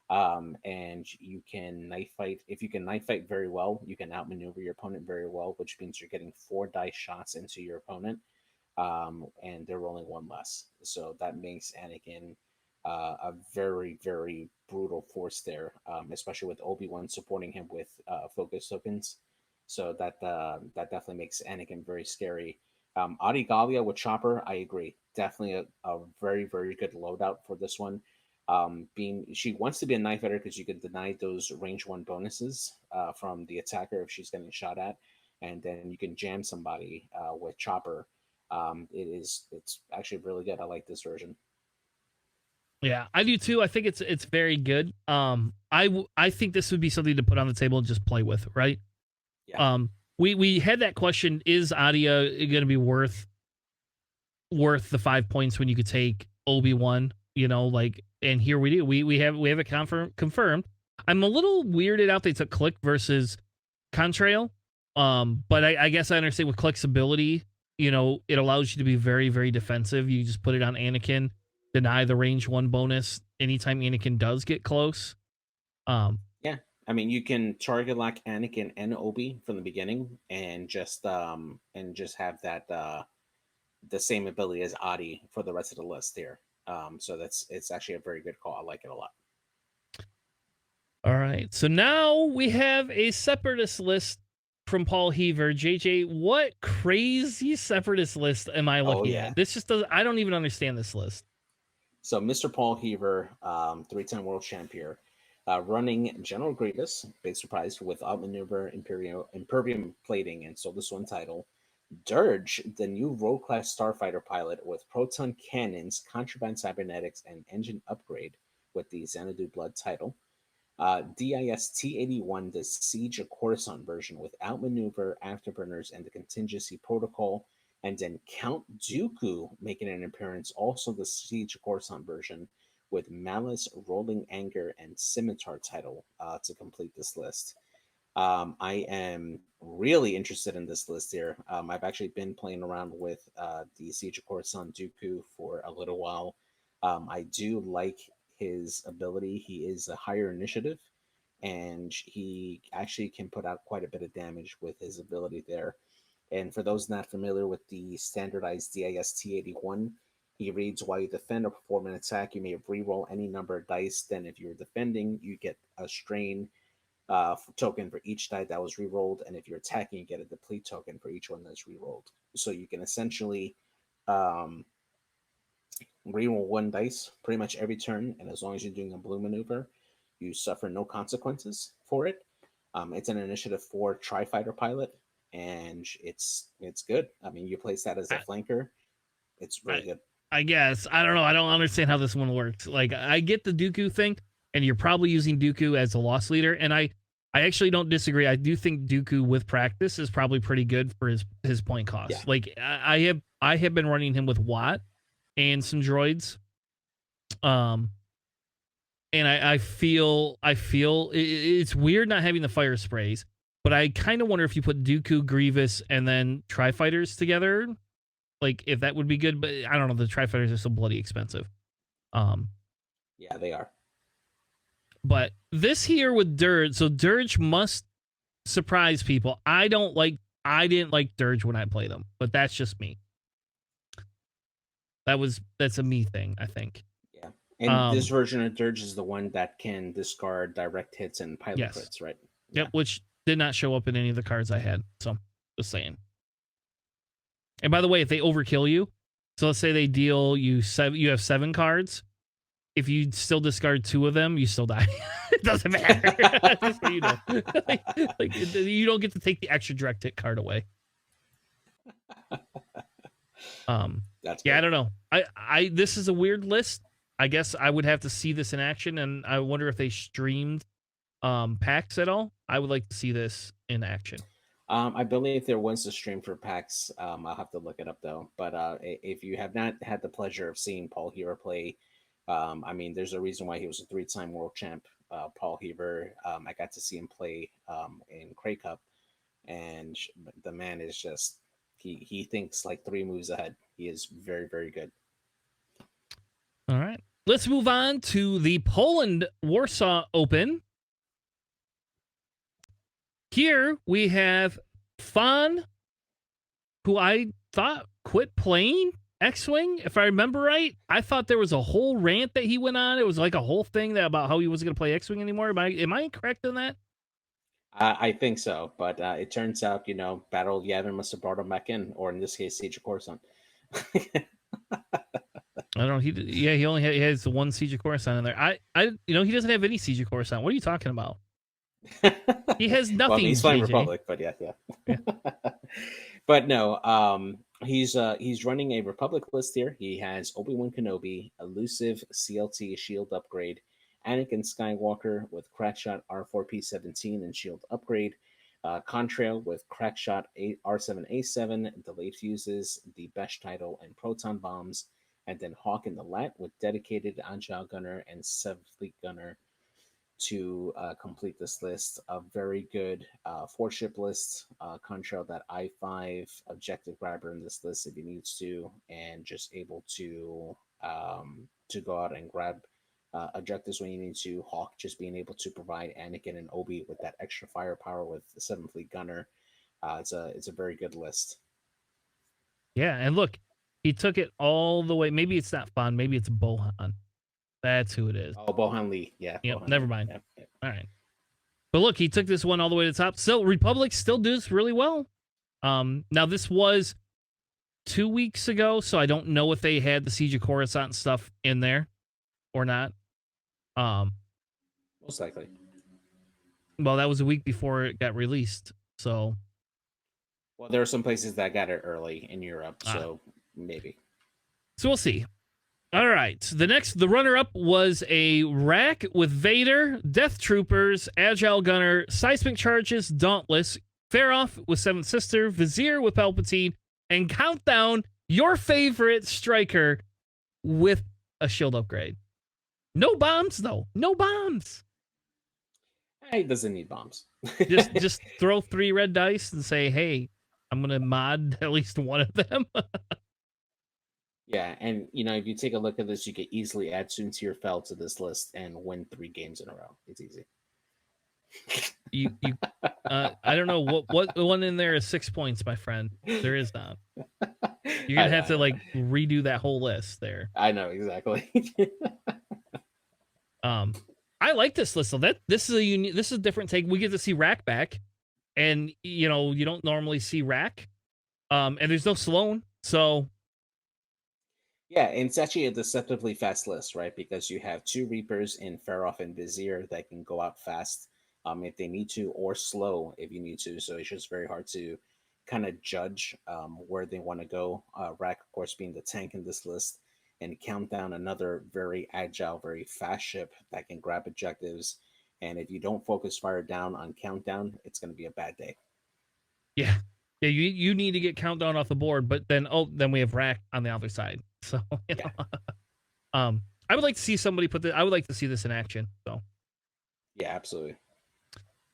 B: And you can knife fight. If you can knife fight very well, you can outmaneuver your opponent very well, which means you're getting 4 dice shots into your opponent. And they're rolling 1 less. So that makes Anakin a very, very brutal force there, especially with Obi-Wan supporting him with focus tokens. So that definitely makes Anakin very scary. Adi Gallia with Chopper, I agree. Definitely a very, very good loadout for this one. She wants to be a knife fighter because you can deny those range 1 bonuses from the attacker if she's getting shot at, and then you can jam somebody with Chopper. It's actually really good. I like this version.
A: Yeah, I do too. I think it's very good. I think this would be something to put on the table and just play with, right?
B: Yeah.
A: We had that question: is Adia going to be worth the 5 points when you could take Obi-Wan? And here we do. We have it confirmed. I'm a little weirded out they took Click versus Contrail. But I guess I understand with Click's ability. It allows you to be very, very defensive. You just put it on Anakin, deny the range 1 bonus anytime Anakin does get close.
B: Yeah, I mean, you can target lock Anakin and Obi from the beginning, and just have that the same ability as Adi for the rest of the list here. So it's actually a very good call. I like it a lot.
A: All right, so now we have a separatist list from Paul Heaver. JJ, what crazy separatist list am I looking at? This just doesn't. I don't even understand this list.
B: So Mr. Paul Heaver, 3-time world champion, running General Grievous, big surprise, with outmaneuver, Impervium plating, and so this 1 title. Dirge, the new road-class starfighter pilot with proton cannons, contraband cybernetics, and engine upgrade with the Xanadu Blood title. DIS T81, the Siege of Coruscant version with outmaneuver, afterburners, and the contingency protocol. And then Count Dooku making an appearance, also the Siege of Coruscant version, with Malice, Rolling Anger, and Scimitar title to complete this list. I am really interested in this list here. I've actually been playing around with the Siege of Coruscant Dooku for a little while. I do like his ability. He is a higher initiative, and he actually can put out quite a bit of damage with his ability there. And for those not familiar with the standardized DIS-T81, he reads, while you defend or perform an attack, you may re-roll any number of dice. Then if you're defending, you get a strain token for each die that was re-rolled. And if you're attacking, you get a deplete token for each one that's re-rolled. So you can essentially re-roll one dice pretty much every turn. And as long as you're doing a blue maneuver, you suffer no consequences for it. It's an initiative 4 Tri-Fighter pilot, and it's good. I mean, you place that as a flanker. It's really good.
A: I guess. I don't know. I don't understand how this one works. Like, I get the Dooku thing, and you're probably using Dooku as a loss leader, and I actually don't disagree. I do think Dooku with practice is probably pretty good for his point cost. Yeah. Like, I have been running him with Watt and some droids. And I feel it's weird not having the fire sprays, but I kind of wonder if you put Dooku, Grievous, and then Tri-Fighters together, like if that would be good. But I don't know. The Tri-Fighters are so bloody expensive.
B: Yeah, they are.
A: But this here with Dirge, so Dirge must surprise people. I didn't like Dirge when I played them, but that's just me. That's a me thing, I think.
B: Yeah. And this version of Dirge is the one that can discard direct hits and pilot crits, right?
A: Yeah. Yep, which did not show up in any of the cards I had. So, just saying. And by the way, if they overkill you, so let's say they deal you you have 7 cards. If you still discard 2 of them, you still die. It doesn't matter. Just so you know. like, you don't get to take the extra direct hit card away.
B: That's
A: yeah, good. I don't know. I this is a weird list. I guess I would have to see this in action, and I wonder if they streamed PAX at all. I would like to see this in action.
B: I believe there was a stream for PAX. I'll have to look it up though. But if you have not had the pleasure of seeing Paul Heber play, I mean, there's a reason why he was a 3-time world champ. Paul Heber. I got to see him play in Cray Cup, and the man is just he thinks like 3 moves ahead. He is very, very good.
A: All right. Let's move on to the Poland Warsaw Open. Here we have Fawn, who I thought quit playing X-Wing. If I remember right, I thought there was a whole rant that he went on. It was like a whole thing about how he wasn't going to play X-Wing anymore. Am I correct in that?
B: I think so, but it turns out, Battle of Yavin must have brought him back in, or in this case, Siege of Coruscant.
A: I don't know. He only has the one Siege of Coruscant in there. He doesn't have any Siege of Coruscant. What are you talking about? He has nothing.
B: Well, he's playing Republic, but yeah. But no, he's running a Republic list here. He has Obi-Wan Kenobi, Elusive CLT Shield Upgrade, Anakin Skywalker with Crackshot R4P17 and Shield Upgrade, Contrail with Crackshot R7A7, Delayed Fuses, the Besh title, and Proton Bombs, and then Hawk and the Lat with Dedicated Agile Gunner and 7th Fleet Gunner to complete this list. A very good 4-ship list. Contrail that I5 objective grabber in this list if he needs to, and just able to go out and grab objectives when you need to. Hawk just being able to provide Anakin and Obi with that extra firepower with the 7th Fleet Gunner. It's a very good list.
A: Yeah, and look, he took it all the way. Maybe it's not Fawn. Maybe it's Bohan. That's who it is.
B: Oh, Bohan Lee. Yeah.
A: Yep,
B: Bohan
A: never
B: Lee.
A: mind.
B: Yep.
A: All right. But look, he took this one all the way to the top. Still, Republic still does really well. Now, this was 2 weeks ago, so I don't know if they had the Siege of Coruscant stuff in there or not.
B: Most likely.
A: Well, that was a week before it got released, so.
B: Well, there are some places that got it early in Europe, so maybe.
A: So we'll see. All right. The runner-up was a rack with Vader, Death Troopers, Agile Gunner, Seismic Charges, Dauntless, Fair Off with 7th Sister, Vizier with Palpatine, and count down your favorite striker with a shield upgrade. No bombs, though. No bombs.
B: He doesn't need bombs.
A: just throw 3 red dice and say, hey, I'm going to mod at least one of them.
B: Yeah, and if you take a look at this, you could easily add Soontir Fell to this list and win 3 games in a row. It's easy.
A: you I don't know what one in there is 6 points, my friend. There is not. You're gonna have to redo that whole list there.
B: I know exactly.
A: I like this list. So this is a different take. We get to see Rack back, and you don't normally see Rack. And there's no Sloan, so
B: yeah, and it's actually a deceptively fast list, right? Because you have 2 Reapers in Ferof and Vizier that can go out fast if they need to, or slow if you need to. So it's just very hard to kind of judge where they want to go. Rack, of course, being the tank in this list, and Countdown, another very agile, very fast ship that can grab objectives. And if you don't focus fire down on Countdown, it's going to be a bad day.
A: Yeah. Yeah, you need to get Countdown off the board, but then we have Rack on the other side. So
B: yeah.
A: I would like to see somebody I would like to see this in action. So
B: yeah, absolutely.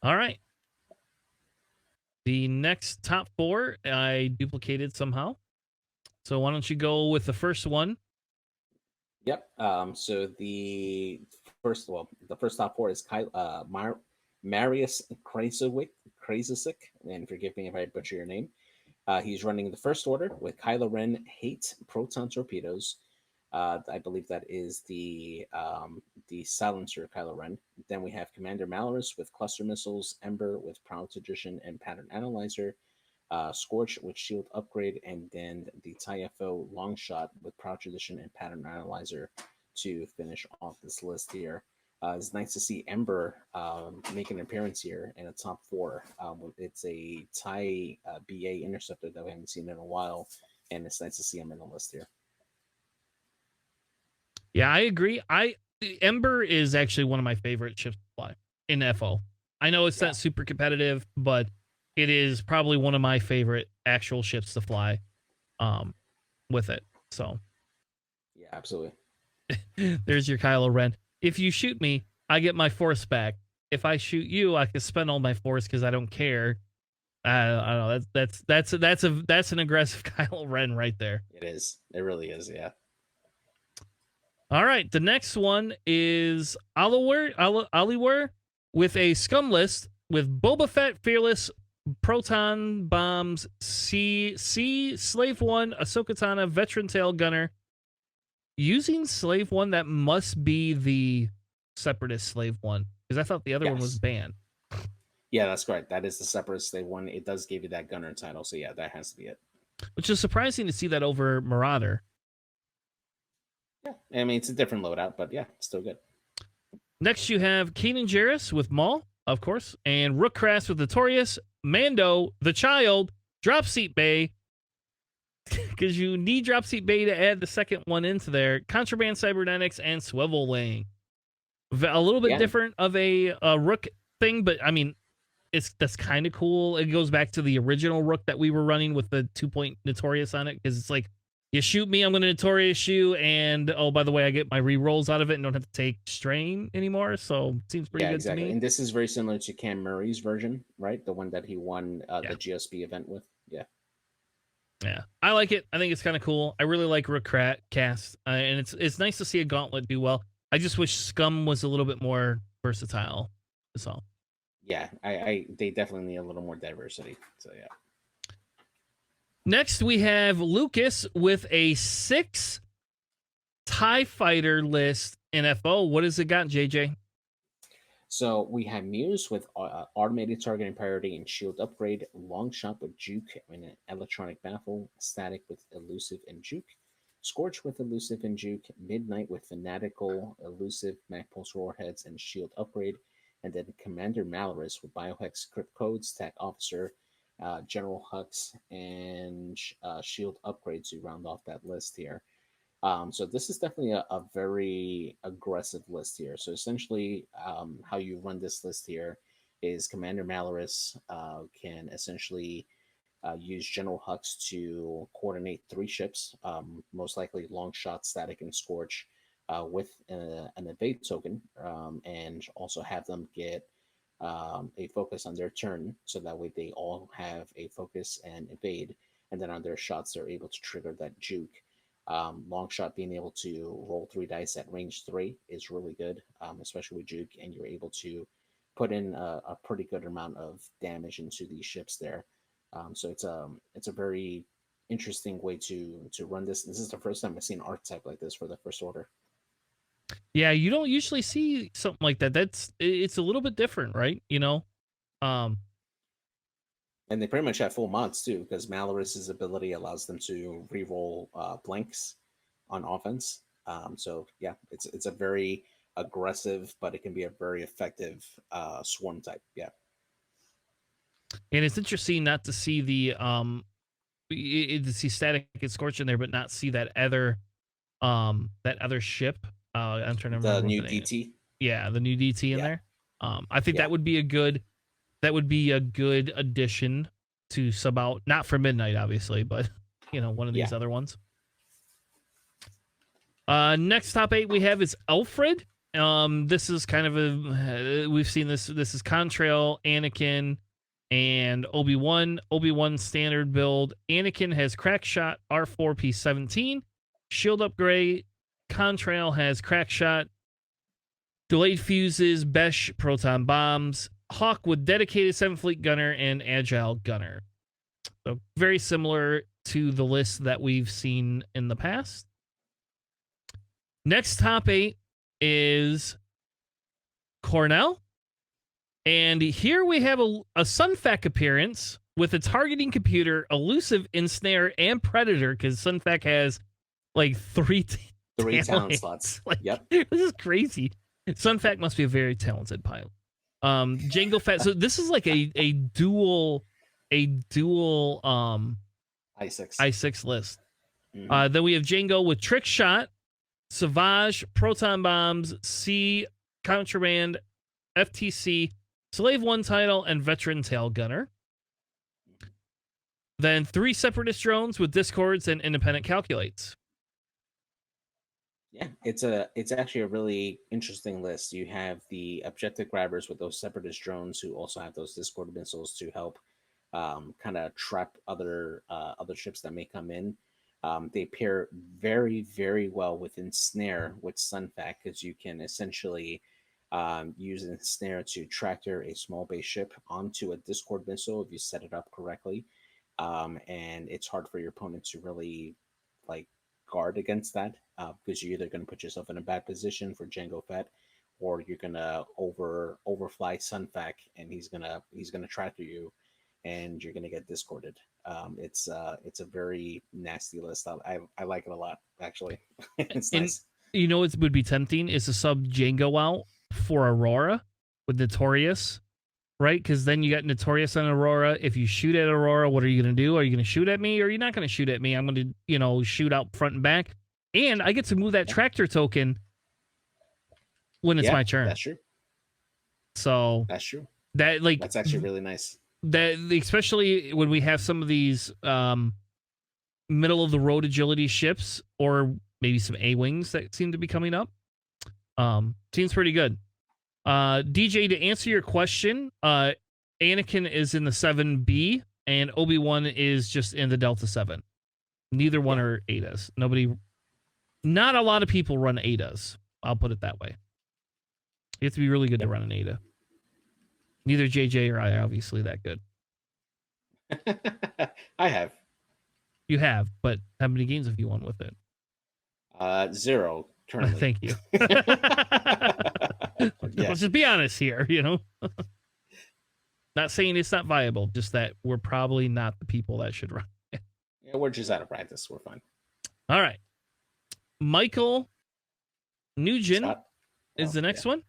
A: All right. The next top 4 I duplicated somehow. So why don't you go with the first one?
B: Yep. So the first top 4 is Marius Krasicic, and forgive me if I butcher your name. He's running the First Order with Kylo Ren, Hate, Proton Torpedoes. I believe that is the silencer Kylo Ren. Then we have Commander Malorus with Cluster Missiles, Ember with Proud Tradition and Pattern Analyzer, Scorch with Shield Upgrade, and then the TIFO Longshot with Proud Tradition and Pattern Analyzer to finish off this list here. It's nice to see Ember make an appearance here in a top 4. It's a TIE BA interceptor that we haven't seen in a while, and it's nice to see him in the list here.
A: Yeah, I agree. Ember is actually one of my favorite ships to fly in FO. I know it's not super competitive, but it is probably one of my favorite actual ships to fly with it. So
B: yeah, absolutely.
A: There's your Kylo Ren. If you shoot me, I get my force back. If I shoot you, I can spend all my force because I don't care. I don't know. That's an aggressive Kylo Ren right there.
B: It is. It really is. Yeah.
A: All right. The next one is Aliware with a scum list with Boba Fett, Fearless, Proton Bombs, C, Slave 1, Ahsoka Tano, Veteran Tail Gunner. Using Slave 1, that must be the Separatist Slave 1, because I thought the other one was banned.
B: Yeah, that's correct. That is the Separatist Slave 1. It does give you that Gunner title, so yeah, that has to be it.
A: Which is surprising to see that over Marauder.
B: Yeah, I mean, it's a different loadout, but yeah, it's still good.
A: Next, you have Kanan Jarrus with Maul, of course, and Rook Crass with Notorious, Mando, the Child, Dropseat Bay, because you need Dropseat Bay to add the second one into there, Contraband Cybernetics, and Swivel Lane. A little bit different of a Rook thing, but I mean, that's kind of cool. It goes back to the original Rook that we were running with the 2-point Notorious on it, because it's like, you shoot me, I'm going to Notorious you, and oh, by the way, I get my re-rolls out of it and don't have to take strain anymore, so it seems pretty good to me.
B: And this is very similar to Cam Murray's version, right? The one that he won the GSP event with. Yeah.
A: Yeah, I like it. I think it's kind of cool. I really like Rook Cast, and it's nice to see a Gauntlet do well. I just wish Scum was a little bit more versatile. That's all.
B: Yeah, they definitely need a little more diversity. So yeah.
A: Next, we have Lucas with a 6 TIE Fighter list in FO. What has it got, JJ?
B: So we have Muse with automated targeting priority and shield upgrade, long shot with juke and an electronic baffle, static with elusive and juke, Scorch with elusive and juke, Midnight with fanatical, elusive, Mac Pulse warheads and shield upgrade, and then Commander Malorus with biohex crypt codes, tech officer, General Hux, and shield upgrade to round off that list here. So this is definitely a very aggressive list here. So essentially, how you run this list here is Commander Malorus can essentially use General Hux to coordinate 3 ships, most likely long shot, static, and scorch, with an evade token, and also have them get a focus on their turn, so that way they all have a focus and evade, and then on their shots they're able to trigger that juke. Long shot being able to roll 3 dice at range 3 is really good, especially with juke, and you're able to put in a pretty good amount of damage into these ships there. So it's a very interesting way to run this. This is the first time I've seen an archetype like this for the First Order.
A: Yeah, you don't usually see something like that. It's a little bit different, right? You know,
B: and they pretty much have full mods too, because Malorus's ability allows them to reroll blanks on offense. So yeah, it's a very aggressive, but it can be a very effective swarm type. Yeah,
A: and it's interesting not to see the to see static and scorch in there, but not see that other ship. I'm trying to remember
B: the new DT.
A: Yeah, the new DT in there. I think that would be a good addition to sub out, not for Midnight, obviously, but one of these other ones. Next top 8 we have is Alfred. This is kind of we've seen this. This is Contrail, Anakin, and Obi-Wan. Obi-Wan standard build. Anakin has crack shot, R4 P17, shield upgrade. Contrail has crack shot, delayed fuses, Besh proton bombs, Hawk with dedicated 7th Fleet gunner, and agile gunner. So very similar to the list that we've seen in the past. Next top 8 is Cornell. And here we have a Sunfac appearance with a targeting computer, elusive, ensnare, and predator, because Sunfac has like 3
B: talent slots.
A: Like,
B: yep.
A: This is crazy. Sunfac must be a very talented pilot. Jango Fett. So this is like a dual I6 list. Mm-hmm. Then we have Jango with trick shot, Savage, proton bombs, C, contraband, FTC, slave 1 title, and veteran tail gunner. Then 3 separatist drones with discords and independent calculates.
B: Yeah, it's actually a really interesting list. You have the objective grabbers with those separatist drones, who also have those discord missiles to help kind of trap other ships that may come in. They pair very, very well with Ensnare with Sunfac, because you can essentially use Ensnare to tractor a small base ship onto a discord missile if you set it up correctly. And it's hard for your opponent to really guard against that, because you're either going to put yourself in a bad position for Jango Fett, or you're going to overfly Sunfac, and he's gonna tractor you, and you're going to get discorded. It's a very nasty list. I like it a lot, actually. It's nice.
A: You know what would be tempting is to sub Jango out for Aurora with Notorious, right? Because then you got Notorious on Aurora. If you shoot at Aurora, what are you going to do? Are you going to shoot at me, or are you not going to shoot at me? I'm going to, shoot out front and back. And I get to move that tractor token when it's my turn.
B: That's true.
A: So
B: that's true.
A: That's
B: actually really nice.
A: That especially when we have some of these middle of the road agility ships, or maybe some A-wings that seem to be coming up. Seems pretty good. DJ, to answer your question, Anakin is in the 7B and Obi-Wan is just in the Delta 7. Neither one are Adas. Not a lot of people run Adas. I'll put it that way. You have to be really good to run an Ada. Neither JJ or I are obviously that good.
B: I have.
A: You have, but how many games have you won with it?
B: 0 currently.
A: Thank you. Let's just be honest here, Not saying it's not viable, just that we're probably not the people that should run it.
B: Yeah, we're just out of practice. We're fine.
A: All right. Michael Nugent is the next one.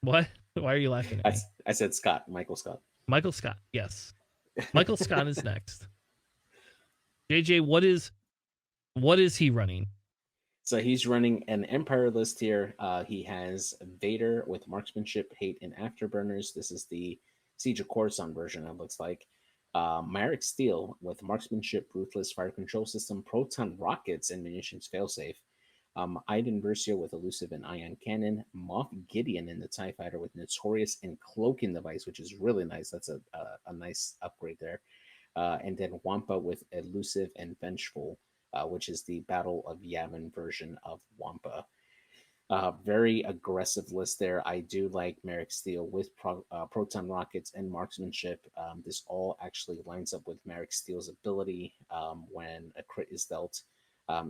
A: What? Why are you laughing at me?
B: I said Scott. Michael Scott.
A: Michael Scott, yes. Michael Scott is next. JJ, what is he running?
B: So he's running an Empire list here. He has Vader with marksmanship, hate, and afterburners. This is the Siege of Coruscant version, it looks like. Myrick Steel with marksmanship, ruthless fire control system, proton rockets, and munitions failsafe. Iden Versio with elusive and ion cannon. Moff Gideon in the TIE fighter with notorious and cloaking device, which is really nice. That's a nice upgrade there. And then Wampa with elusive and vengeful, which is the Battle of Yavin version of Wampa. Very aggressive list there. I do like Merrick Steel with proton rockets and marksmanship. This all actually lines up with Merrick Steel's ability when a crit is dealt.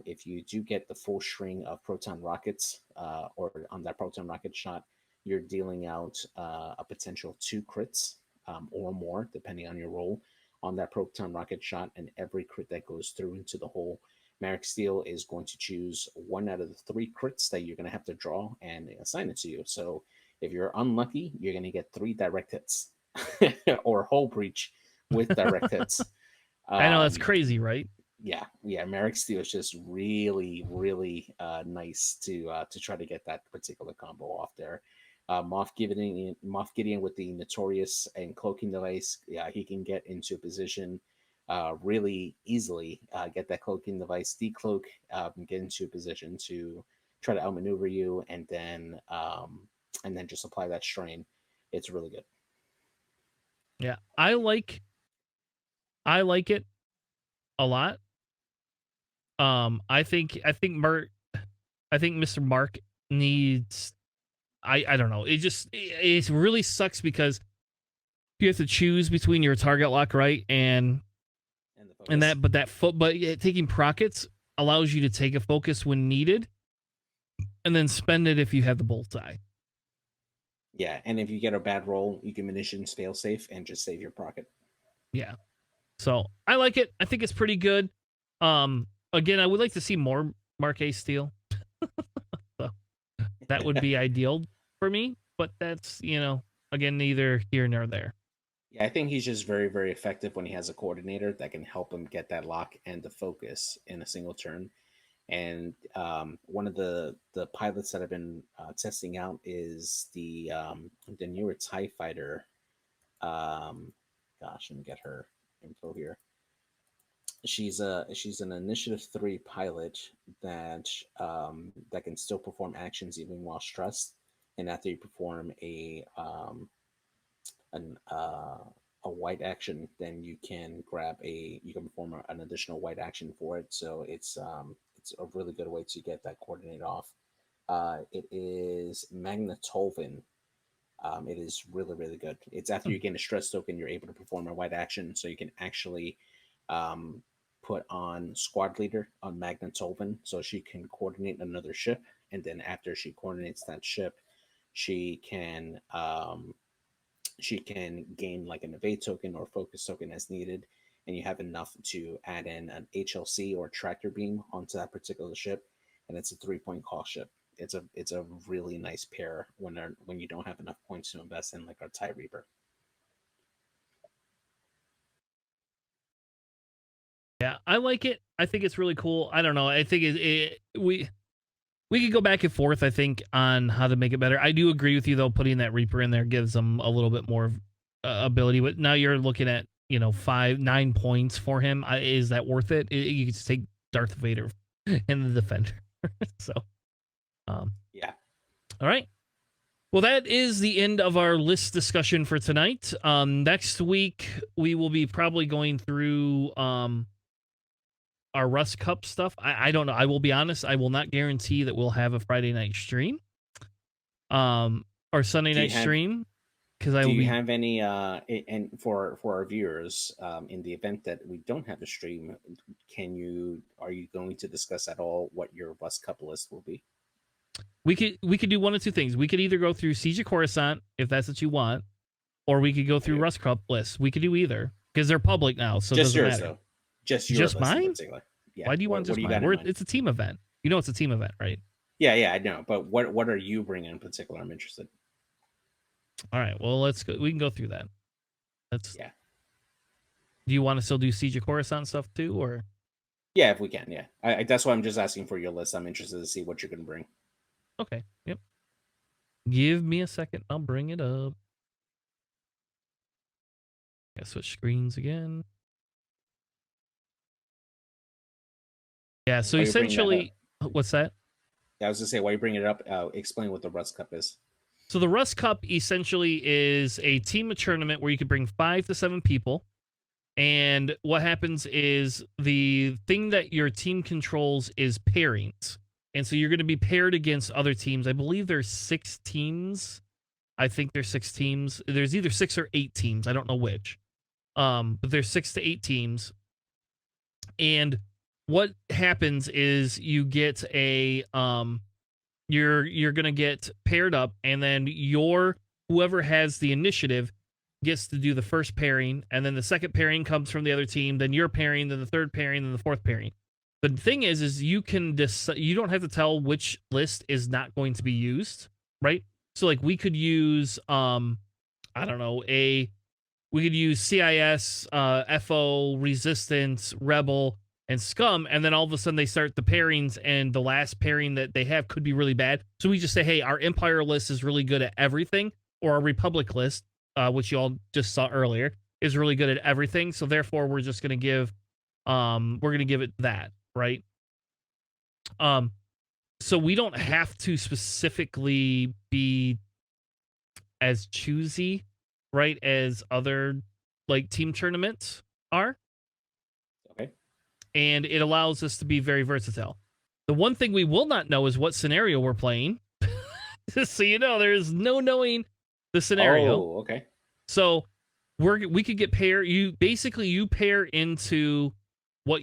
B: If you do get the full string of proton rockets or on that proton rocket shot, you're dealing out a potential 2 crits or more, depending on your roll on that proton rocket shot. And every crit that goes through into the hole, Merrick Steel is going to choose 1 out of the 3 crits that you're going to have to draw and assign it to you. So if you're unlucky, you're going to get 3 direct hits or hull breach with direct hits.
A: I know that's crazy, right?
B: Yeah. Merrick Steel is just really, really nice to try to get that particular combo off there. Moff Gideon with the notorious and cloaking device. Yeah, he can get into a position really easily, get that cloaking device, decloak, get into a position to try to outmaneuver you, and then just apply that strain. It's really good.
A: Yeah, I like it a lot. I think Mr. Mark needs. I don't know. It really sucks because you have to choose between your target lock, right, and taking prockets allows you to take a focus when needed, and then spend it if you have the bullseye.
B: Yeah, and if you get a bad roll, you can munitions fail safe and just save your procket.
A: Yeah, so I like it. I think it's pretty good. Again, I would like to see more Mark A Steel. So that would be ideal for me, but that's, again, neither here nor there.
B: Yeah, I think he's just very, very effective when he has a coordinator that can help him get that lock and the focus in a single turn. And one of the pilots that I've been testing out is the newer TIE fighter. Let me get her info here. She's an Initiative 3 pilot that that can still perform actions even while stressed. And after you perform a white action, then you can perform an additional white action for it. So it's a really good way to get that coordinate off. It is Magnetolvin. It is really, really good. It's after you gain a stress token, you're able to perform a white action, so you can actually put on squad leader on Magnetolvin, so she can coordinate another ship, and then after she coordinates that ship, she can gain like an evade token or focus token as needed, and you have enough to add in an HLC or tractor beam onto that particular ship, and it's a 3-point call ship. It's a really nice pair when you don't have enough points to invest in, like our TIE Reaper.
A: Yeah, I like it. I think it's really cool. I don't know. I think we could go back and forth, I think, on how to make it better. I do agree with you, though. Putting that Reaper in there gives them a little bit more ability. But now you're looking at 9 points for him. Is that worth it? You could just take Darth Vader and the Defender. So,
B: yeah.
A: All right. Well, that is the end of our list discussion for tonight. Next week we will be probably going through our Rust Cup stuff. I don't know. I will be honest. I will not guarantee that we'll have a Friday night stream, or Sunday night stream, because I will.
B: Do you have any? And for our viewers, in the event that we don't have a stream, are you going to discuss at all what your Rust Cup list will be?
A: We could do one of two things. We could either go through Siege of Coruscant if that's what you want, or we could go through Rust Cup lists. We could do either because they're public now, so
B: just
A: it doesn't
B: yours
A: matter.
B: Though. Just
A: mine?
B: Yeah.
A: Why do you want just mine? It's a team event. You know it's a team event, right?
B: Yeah, I know. But what are you bringing in particular? I'm interested.
A: All right. Well, let's go. We can go through that.
B: Yeah.
A: Do you want to still do Siege of Coruscant stuff too, or?
B: Yeah, if we can. Yeah, that's why I'm just asking for your list. I'm interested to see what you're going to bring.
A: Okay. Yep. Give me a second. I'll bring it up. Gotta switch screens again. Yeah, so essentially, what's that?
B: Yeah, I was gonna say, while you bring it up, explain what the Rust Cup is.
A: So the Rust Cup essentially is a team tournament where you can bring 5 to 7 people. And what happens is the thing that your team controls is pairings. And so you're going to be paired against other teams. I believe there's 6 teams. I think there's 6 teams. There's either 6 or 8 teams. I don't know which. But there's 6 to 8 teams. And what happens is you get a you're going to get paired up, and then whoever has the initiative gets to do the first pairing, and then the second pairing comes from the other team, then your pairing, then the third pairing, then the fourth pairing. The thing is you can you don't have to tell which list is not going to be used, right? So like we could use I don't know, we could use CIS, FO, Resistance, Rebel, and Scum, and then all of a sudden they start the pairings, and the last pairing that they have could be really bad. So we just say, hey, our Empire list is really good at everything, or our Republic list, which you all just saw earlier, is really good at everything. So therefore, we're just going to give, it that, right? So we don't have to specifically be as choosy, right, as other like team tournaments are.
B: Okay.
A: And it allows us to be very versatile. The one thing we will not know is what scenario we're playing. Just so you know, there's no knowing the scenario.
B: Oh, okay.
A: So we could get paired. You pair into what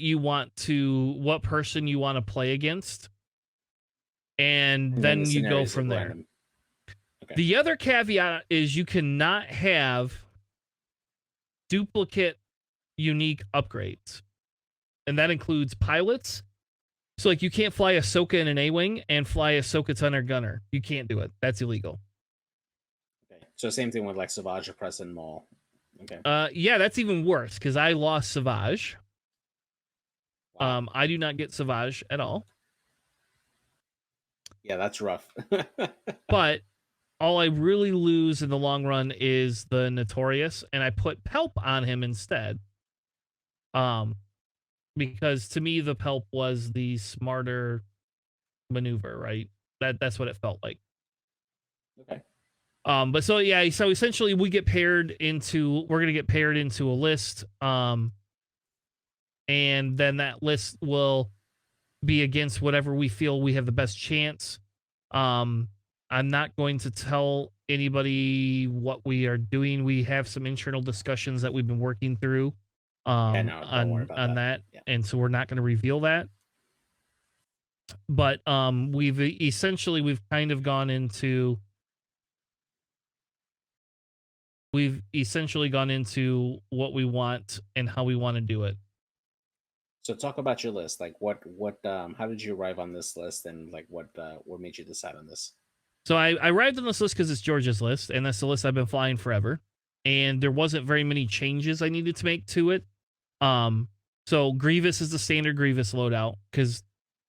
A: person you want to play against, and then you go from there. Okay. The other caveat is you cannot have duplicate unique upgrades, and that includes pilots. So like you can't fly Ahsoka in an A-Wing and fly Ahsoka Gunner Gunner. You can't do it. That's illegal.
B: Okay. So same thing with like Savage, Oppress, and Maul. Okay.
A: Yeah, that's even worse because I lost Savage. Wow. I do not get Savage at all.
B: Yeah, that's rough.
A: But all I really lose in the long run is the Notorious, and I put Pelp on him instead. Because to me the Pelp was the smarter maneuver, right? That's what it felt like.
B: Okay.
A: But so essentially we're gonna get paired into a list. And then that list will be against whatever we feel we have the best chance. I'm not going to tell anybody what we are doing. We have some internal discussions that we've been working through on that. Yeah. And so we're not going to reveal that. But we've kind of gone into what we want and how we want to do it.
B: So talk about your list. Like what how did you arrive on this list, and like what made you decide on this?
A: So I arrived on this list because it's George's list, and that's the list I've been flying forever. And there wasn't very many changes I needed to make to it. So Grievous is the standard Grievous loadout, because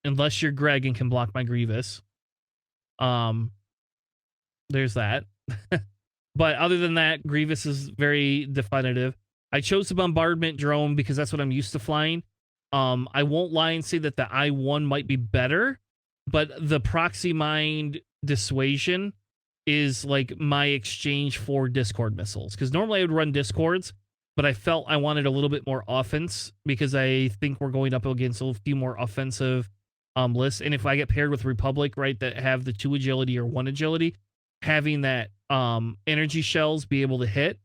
A: unless you're Greg and can block my Grievous, there's that. But other than that, Grievous is very definitive. I chose the bombardment drone because that's what I'm used to flying. I won't lie and say that the I-1 might be better, but the proxy mind dissuasion is like my exchange for Discord missiles. Because normally I would run Discords, but I felt I wanted a little bit more offense because I think we're going up against a few more offensive lists. And if I get paired with Republic, right, that have the 2 agility or 1 agility, having that energy shells be able to hit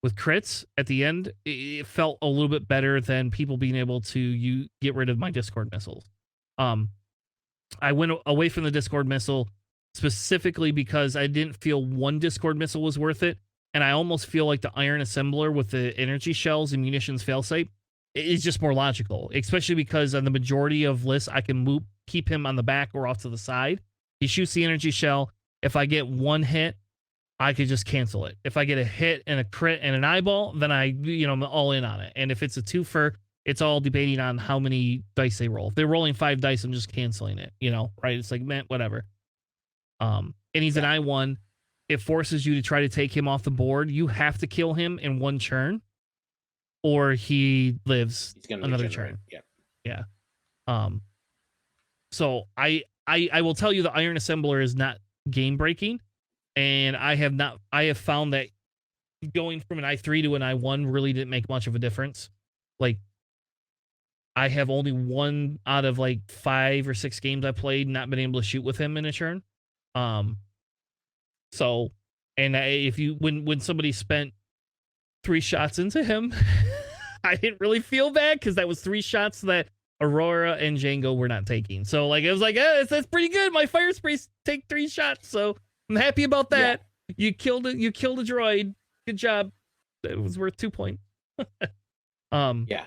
A: with crits at the end, it felt a little bit better than people being able to get rid of my Discord missiles. I went away from the Discord missile specifically because I didn't feel 1 Discord missile was worth it, and I almost feel like the Iron Assembler with the energy shells and munitions failsafe is just more logical, especially because on the majority of lists I can keep him on the back or off to the side. He shoots the energy shell. If I get 1 hit, I could just cancel it. If I get a hit and a crit and an eyeball, then I'm all in on it. And if it's a twofer, it's all debating on how many dice they roll. If they're rolling 5 dice, I'm just canceling it, right? It's like, man, whatever. And he's an I-1. It forces you to try to take him off the board. You have to kill him in 1 turn. or he lives another
B: regenerate.
A: turn. Yeah. So I will tell you the Iron Assembler is not game breaking, and I have found that going from an I3 to an I1 really didn't make much of a difference. Like, I have only 1 out of like 5 or 6 games I played not been able to shoot with him in a turn. So, and when somebody spent 3 shots into him, I didn't really feel bad because that was 3 shots that Aurora and Django were not taking. So like, it was like, that's pretty good. My fire sprays take 3 shots, so I'm happy about that. Yeah. You killed a droid. Good job. It was worth 2 points.
B: Yeah.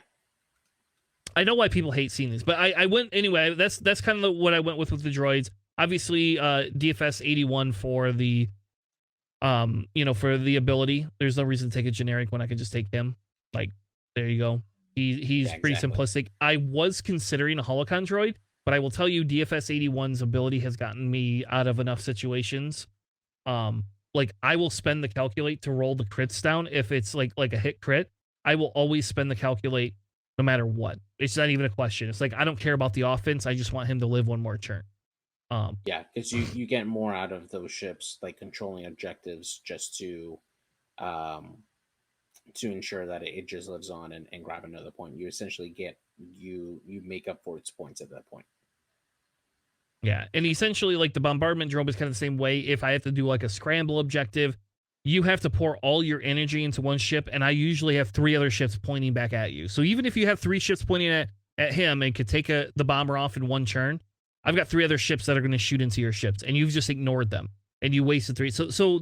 A: I know why people hate seeing these, but I went anyway. That's kind of what I went with the droids. Obviously, DFS81 for the for the ability. There's no reason to take a generic when I could just take him. Like, there you go. He's pretty simplistic. I was considering a Holocron droid, but I will tell you, DFS81's ability has gotten me out of enough situations. Like, I will spend the calculate to roll the crits down if it's like a hit crit. I will always spend the calculate no matter what. It's not even a question. It's like, I don't care about the offense. I just want him to live 1 more turn.
B: Yeah, because you get more out of those ships, like controlling objectives, just to ensure that it just lives on and grab another point. You essentially you make up for its points at that point.
A: Yeah, and essentially, like, the bombardment drone is kind of the same way. If I have to do like a scramble objective, you have to pour all your energy into one ship, and I usually have 3 other ships pointing back at you. So even if you have 3 ships pointing at him and could take the bomber off in 1 turn, I've got 3 other ships that are going to shoot into your ships, and you've just ignored them, and you wasted 3. So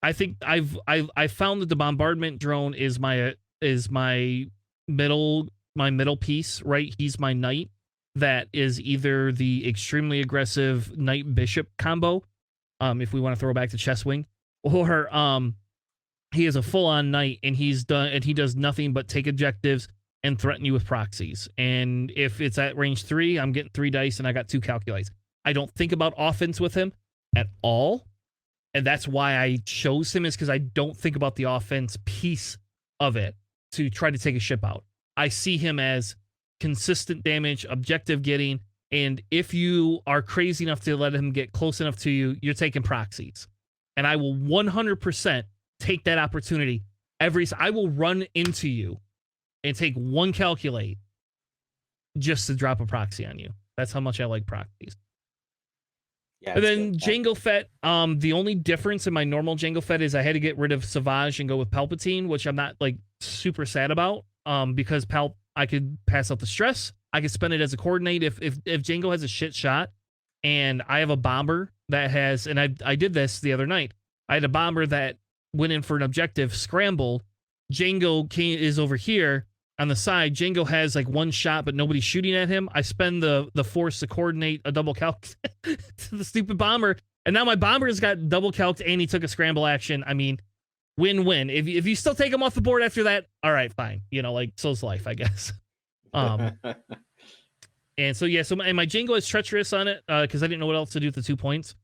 A: I think I found that the bombardment drone is my middle piece, right? He's my knight that is either the extremely aggressive knight bishop combo, if we want to throw back to Chesswing, or he is a full-on knight and he does nothing but take objectives and threaten you with proxies. And if it's at range 3, I'm getting 3 dice and I got 2 calculates. I don't think about offense with him at all. And that's why I chose him, is because I don't think about the offense piece of it to try to take a ship out. I see him as consistent damage, objective getting, and if you are crazy enough to let him get close enough to you, you're taking proxies. And I will 100% take that opportunity. I will run into you and take 1 calculate just to drop a proxy on you. That's how much I like proxies. Yeah, and then Jango Fett, the only difference in my normal Jango Fett is I had to get rid of Savage and go with Palpatine, which I'm not like super sad about, because I could pass out the stress. I could spend it as a coordinate if Jango has a shit shot and I have a bomber that has, and I did this the other night. I had a bomber that went in for an objective, scrambled. Jango is over here on the side. Jango has like 1 shot, but nobody's shooting at him. I spend the force to coordinate a double calc to the stupid bomber, and now my bomber's got double calced and he took a scramble action. I mean, win-win. If you still take him off the board after that, all right, fine. Like, so's life, I guess. And so, yeah, and my Jango is treacherous on it because I didn't know what else to do with the 2 points.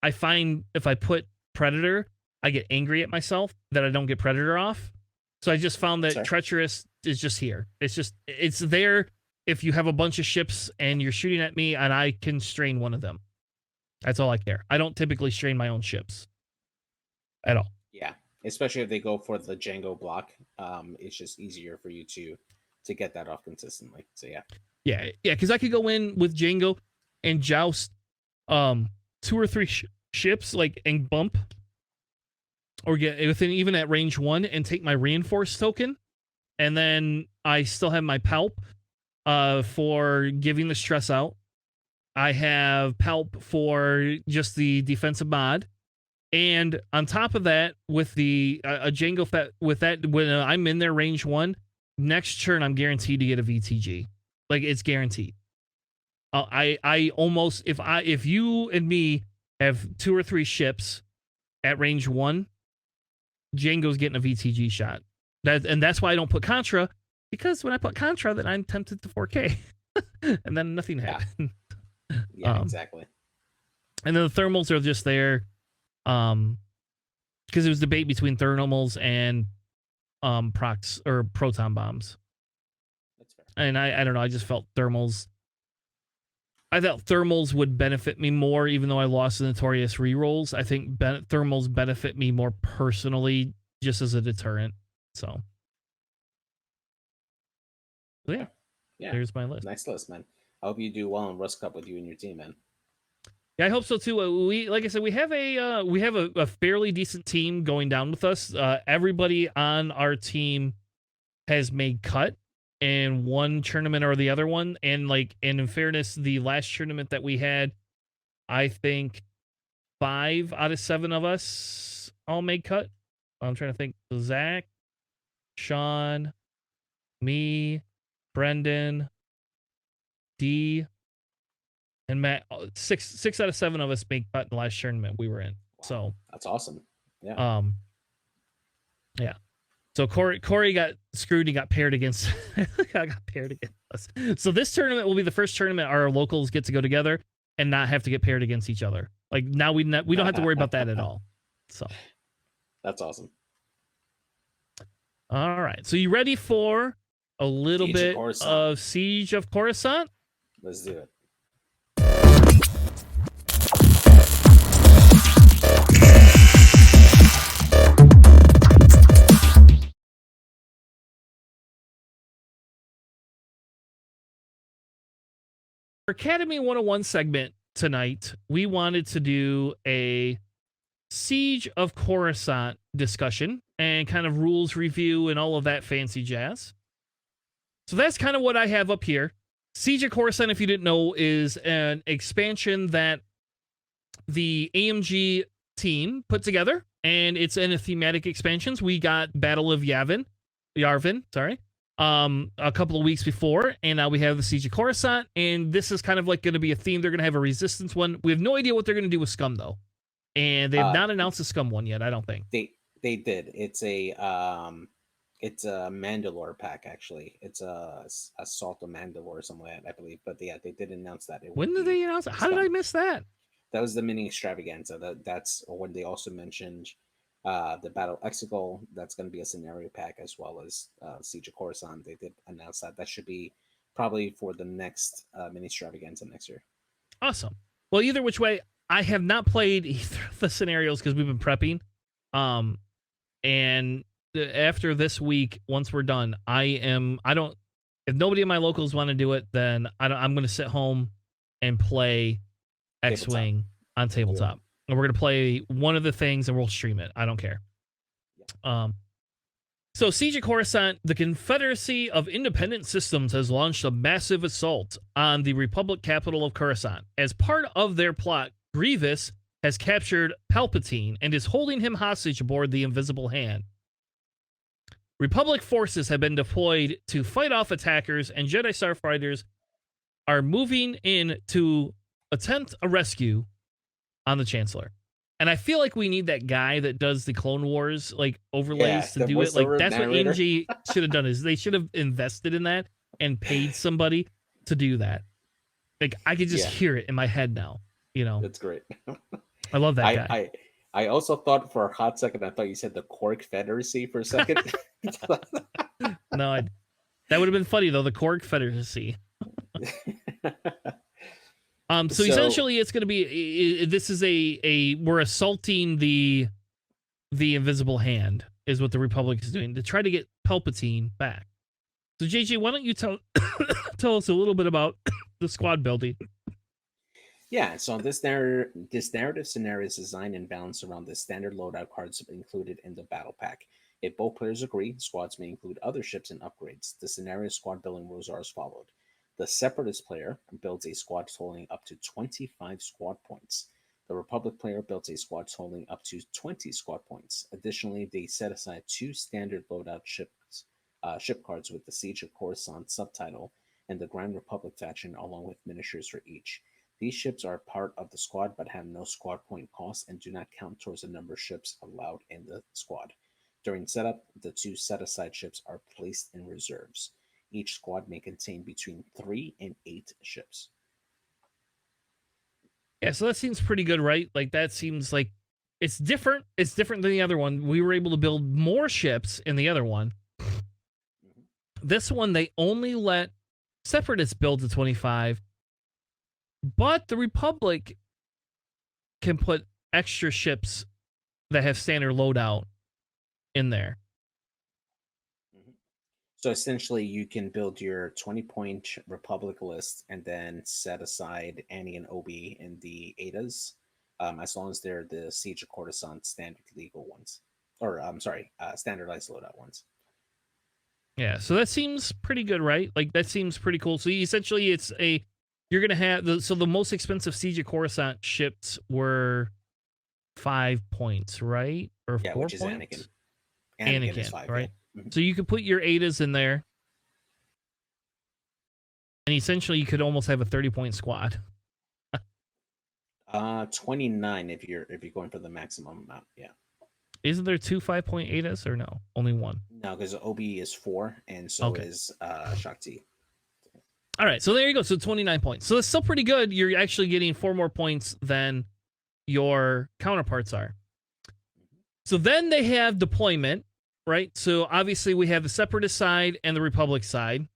A: I find if I put Predator, I get angry at myself that I don't get Predator off. So I just found that treacherous is just here. It's there if you have a bunch of ships and you're shooting at me and I can strain one of them. That's all I care. I don't typically strain my own ships at all.
B: Yeah, especially if they go for the Jango block. It's just easier for you to get that off consistently. So
A: yeah, because I could go in with Jango and joust 2 or 3 ships, like, and bump, or get within even at range 1 and take my reinforced token, and then I still have my Palp for giving the stress out. I have Palp for just the defensive mod, and on top of that, with a Jango Fett, with that, when I'm in their range 1, next turn I'm guaranteed to get a VTG. Like, it's guaranteed. I almost, if you and me have 2 or 3 ships at range 1, Jango's getting a VTG shot. That's why I don't put Contra, because when I put Contra, then I'm tempted to 4K, and then nothing happened.
B: Yeah, exactly.
A: And then the thermals are just there, because it was debate between thermals and prox or proton bombs.
B: That's fair.
A: And I don't know, I just felt thermals. I thought thermals would benefit me more, even though I lost the notorious rerolls. I think thermals benefit me more personally, just as a deterrent. So yeah, there's my list.
B: Nice list, man. I hope you do well in Rust Cup with you and your team, man.
A: Yeah, I hope so too. We, like I said, we have a fairly decent team going down with us. Everybody on our team has made cut in one tournament or the other one, and in fairness, the last tournament that we had, I think 5 out of 7 of us all made cut. I'm trying to think. Zach, Sean, me, Brendan, D, and Matt. 6 out of 7 of us made cut in the last tournament we were in. Wow, so
B: that's awesome. Yeah.
A: Yeah. So Corey got screwed. He got paired against. got paired against us. So this tournament will be the first tournament our locals get to go together and not have to get paired against each other. Like now we don't have to worry about that at all. So
B: that's awesome.
A: All right. So you ready for a little bit of Siege of Coruscant?
B: Let's do it.
A: For Academy 101 segment tonight, we wanted to do a Siege of Coruscant discussion and kind of rules review and all of that fancy jazz. So that's kind of what I have up here. Siege of Coruscant, if you didn't know, is an expansion that the AMG team put together, and it's in a thematic expansions. We got Battle of Yavin, a couple of weeks before, and now we have the Siege of Coruscant, and this is kind of like going to be a theme. They're going to have a resistance one. We have no idea what they're going to do with Scum, though, and they have not announced the Scum one yet. I don't think
B: they did. It's a Mandalore pack, actually. It's a Assault of Mandalore or something like that, I believe. But yeah, they did announce that.
A: When did they announce it? How did I miss that?
B: That was the mini extravaganza. That's when they also mentioned the Battle Exegol. That's going to be a scenario pack, as well as Siege of Coruscant. They did announce that. That should be probably for the next mini extravaganza next year.
A: Awesome. Well, either which way, I have not played either of the scenarios because we've been prepping. And after this week, once we're done, if nobody in my locals want to do it, then I'm going to sit home and play X-Wing on tabletop. And we're going to play one of the things and we'll stream it. I don't care. Yeah. So Siege of Coruscant, the Confederacy of Independent Systems has launched a massive assault on the Republic capital of Coruscant. As part of their plot, Grievous has captured Palpatine and is holding him hostage aboard the Invisible Hand. Republic forces have been deployed to fight off attackers, and Jedi starfighters are moving in to attempt a rescue on the Chancellor. And I feel like we need that guy that does the Clone Wars overlays to do it. Like that's narrator. What AMG should have done. Is they should have invested in that and paid somebody to do that. Like I could just hear it in my head now.
B: That's great.
A: I love that guy.
B: I also thought for a hot second, I thought you said the Cork Confederacy for a second.
A: No, that would have been funny though. The Cork Confederacy. So essentially, it's going to be. This is we're assaulting the Invisible Hand is what the Republic is doing to try to get Palpatine back. So JJ, why don't you tell us a little bit about the squad building?
B: Yeah, so this narrative scenario is designed and balanced around the standard loadout cards included in the battle pack. If both players agree, squads may include other ships and upgrades. The scenario squad building rules are as followed. The Separatist player builds a squad totaling up to 25 squad points. The Republic player builds a squad totaling up to 20 squad points. Additionally, they set aside 2 standard loadout ship cards with the Siege of Coruscant subtitle and the Grand Republic faction, along with miniatures for each. These ships are part of the squad but have no squad point cost and do not count towards the number of ships allowed in the squad. During setup, the 2 set-aside ships are placed in reserves. Each squad may contain between 3 and 8 ships.
A: Yeah, so that seems pretty good, right? Like that seems like It's different. It's different than the other one. We were able to build more ships in the other one. This one, they only let Separatists build to 25, but the Republic can put extra ships that have standard loadout in there.
B: So essentially, you can build your 20-point Republic list and then set aside Annie and Obi in the Adas, as long as they're the Siege of Coruscant standard legal ones. Or, I'm sorry, standardized loadout ones.
A: Yeah, so that seems pretty good, right? Like, that seems pretty cool. So essentially, it's a... You're going to have... the most expensive Siege of Coruscant ships were 5 points, right? Or 4
B: which
A: points?
B: Is Anakin. Anakin is 5,
A: right?
B: Yeah.
A: So you could put your Adas in there. And essentially, you could almost have a 30-point squad.
B: 29 if you're going for the maximum amount, yeah.
A: Isn't there 2 5-point Adas or no? Only one?
B: No, because Obi is 4, and so is Shakti.
A: All right, so there you go. So 29 points. So it's still pretty good. You're actually getting 4 more points than your counterparts are. So then they have deployment, right? So obviously we have the Separatist side and the Republic side.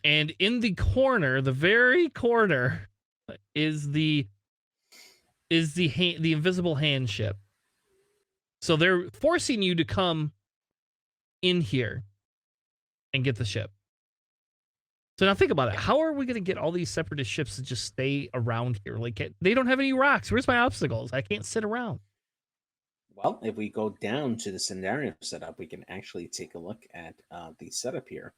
A: And in the corner, the very corner, is the invisible hand ship. So they're forcing you to come in here and get the ship. So now think about it. How are we going to get all these Separatist ships to just stay around here? Like, they don't have any rocks. Where's my obstacles? I can't sit around.
B: Well, if we go down to the scenario setup, we can actually take a look at the setup here.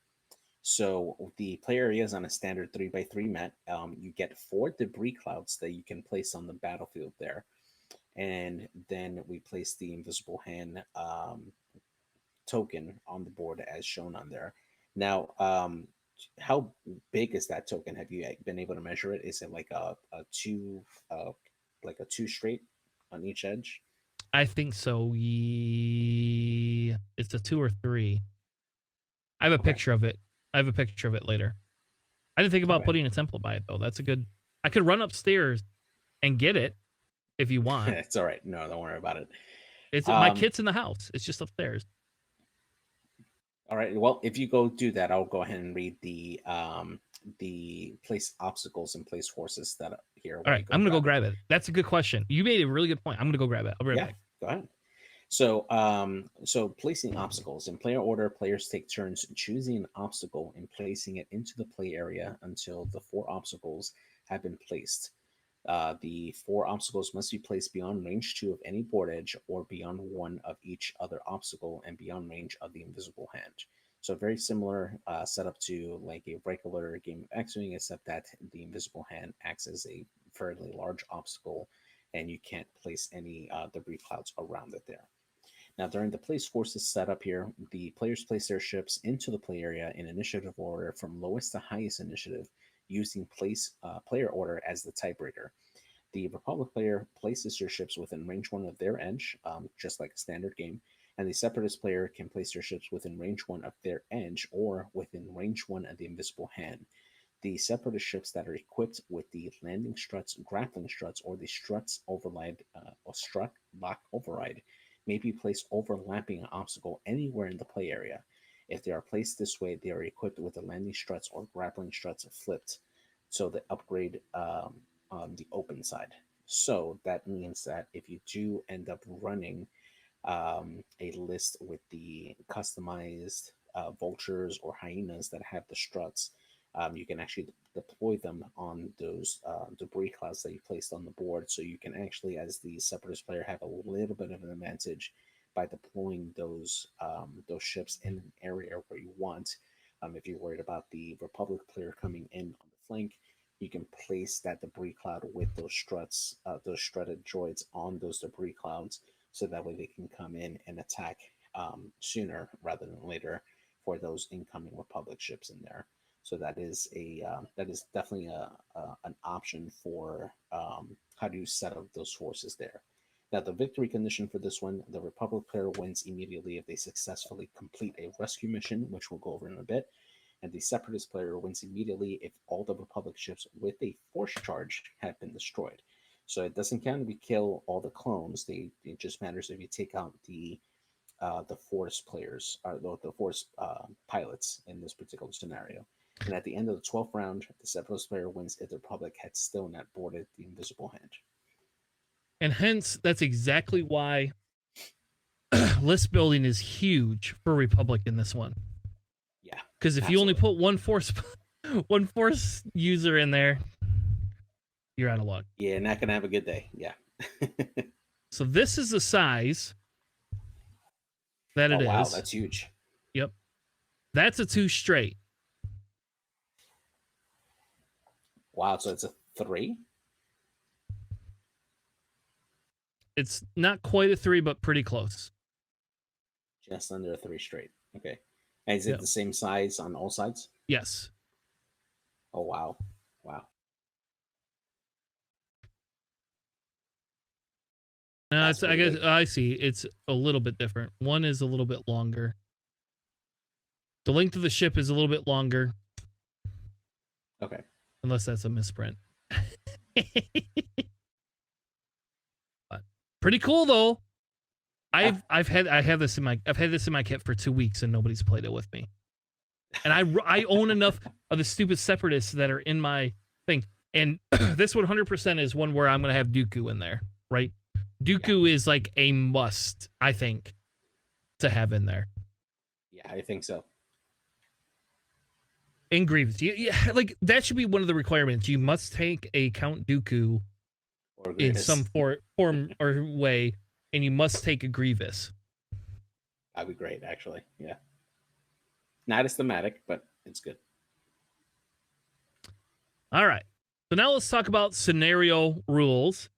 B: So the play area is on a standard 3x3 map. You get 4 debris clouds that you can place on the battlefield there. And then we place the invisible hand token on the board as shown on there. Now, how big is that token? Have you been able to measure it? Is it like a 2 straight on each edge?
A: I think so. It's a 2 or 3. I have a picture of it. I have a picture of it later. I didn't think about putting a template by it, though. That's a good... I could run upstairs and get it if you want.
B: It's all right. No, don't worry about it.
A: It's my kit's in the house. It's just upstairs.
B: All right. Well, if you go do that, I'll go ahead and read the place obstacles and place forces that are here.
A: All right. I'm going to go grab it. That's a good question. You made a really good point. I'm going to go grab it. I'll be right back.
B: Go ahead. So placing obstacles in player order, players take turns choosing an obstacle and placing it into the play area until the 4 obstacles have been placed. The 4 obstacles must be placed beyond range 2 of any board edge or beyond 1 of each other obstacle and beyond range of the invisible hand. So very similar setup to like a regular game of X-Wing, except that the invisible hand acts as a fairly large obstacle and you can't place any debris clouds around it there. Now, during the place forces setup here, the players place their ships into the play area in initiative order from lowest to highest initiative, using player order as the tiebreaker. The Republic player places their ships within range 1 of their edge, just like a standard game, and the Separatist player can place their ships within range 1 of their edge or within range 1 of the invisible hand. The Separatist ships that are equipped with the landing struts, grappling struts, or the struts override or strut lock override may be placed overlapping an obstacle anywhere in the play area. If they are placed this way, they are equipped with the landing struts or grappling struts flipped, so they upgrade on the open side. So that means that if you do end up running a list with the customized vultures or hyenas that have the struts, you can actually deploy them on those debris clouds that you placed on the board. So you can actually, as the Separatist player, have a little bit of an advantage by deploying those ships in an area where you want. If you're worried about the Republic player coming in on the flank, you can place that debris cloud with those struts, those strutted droids on those debris clouds, so that way they can come in and attack sooner rather than later for those incoming Republic ships in there. So that is definitely an option for how do you set up those forces there. Now, the victory condition for this one, the Republic player wins immediately if they successfully complete a rescue mission, which we'll go over in a bit. And the Separatist player wins immediately if all the Republic ships with a force charge have been destroyed. So it doesn't count if you kill all the clones. It just matters if you take out the Force players or the Force pilots in this particular scenario. And at the end of the 12th round, the Separatist player wins if the Republic had still not boarded the Invisible Hand.
A: And hence, that's exactly why list building is huge for Republic in this one.
B: Yeah.
A: Because if you only put one Force user in there, you're out of luck.
B: Yeah, not going to have a good day. Yeah.
A: So this is the size that it is.
B: Wow, that's huge.
A: Yep. That's a 2 straight.
B: Wow, so it's a 3?
A: It's not quite a 3, but pretty close.
B: Just under a 3 straight. Okay. And is it the same size on all sides?
A: Yes.
B: Oh, wow. Wow.
A: No, it's, I guess I see. It's a little bit different. One is a little bit longer. The length of the ship is a little bit longer.
B: Okay.
A: Unless that's a misprint. But pretty cool though. I've had this in my kit for 2 weeks and nobody's played it with me. And I own enough of the stupid separatists that are in my thing. And this 100% is one where I'm going to have Dooku in there, right? Dooku is like a must, I think, to have in there.
B: Yeah, I think so.
A: And Grievous. Yeah, like that should be one of the requirements. You must take a Count Dooku in some form or way, and you must take a Grievous.
B: That'd be great, actually. Yeah. Not as thematic, but it's good.
A: All right. So now let's talk about scenario rules.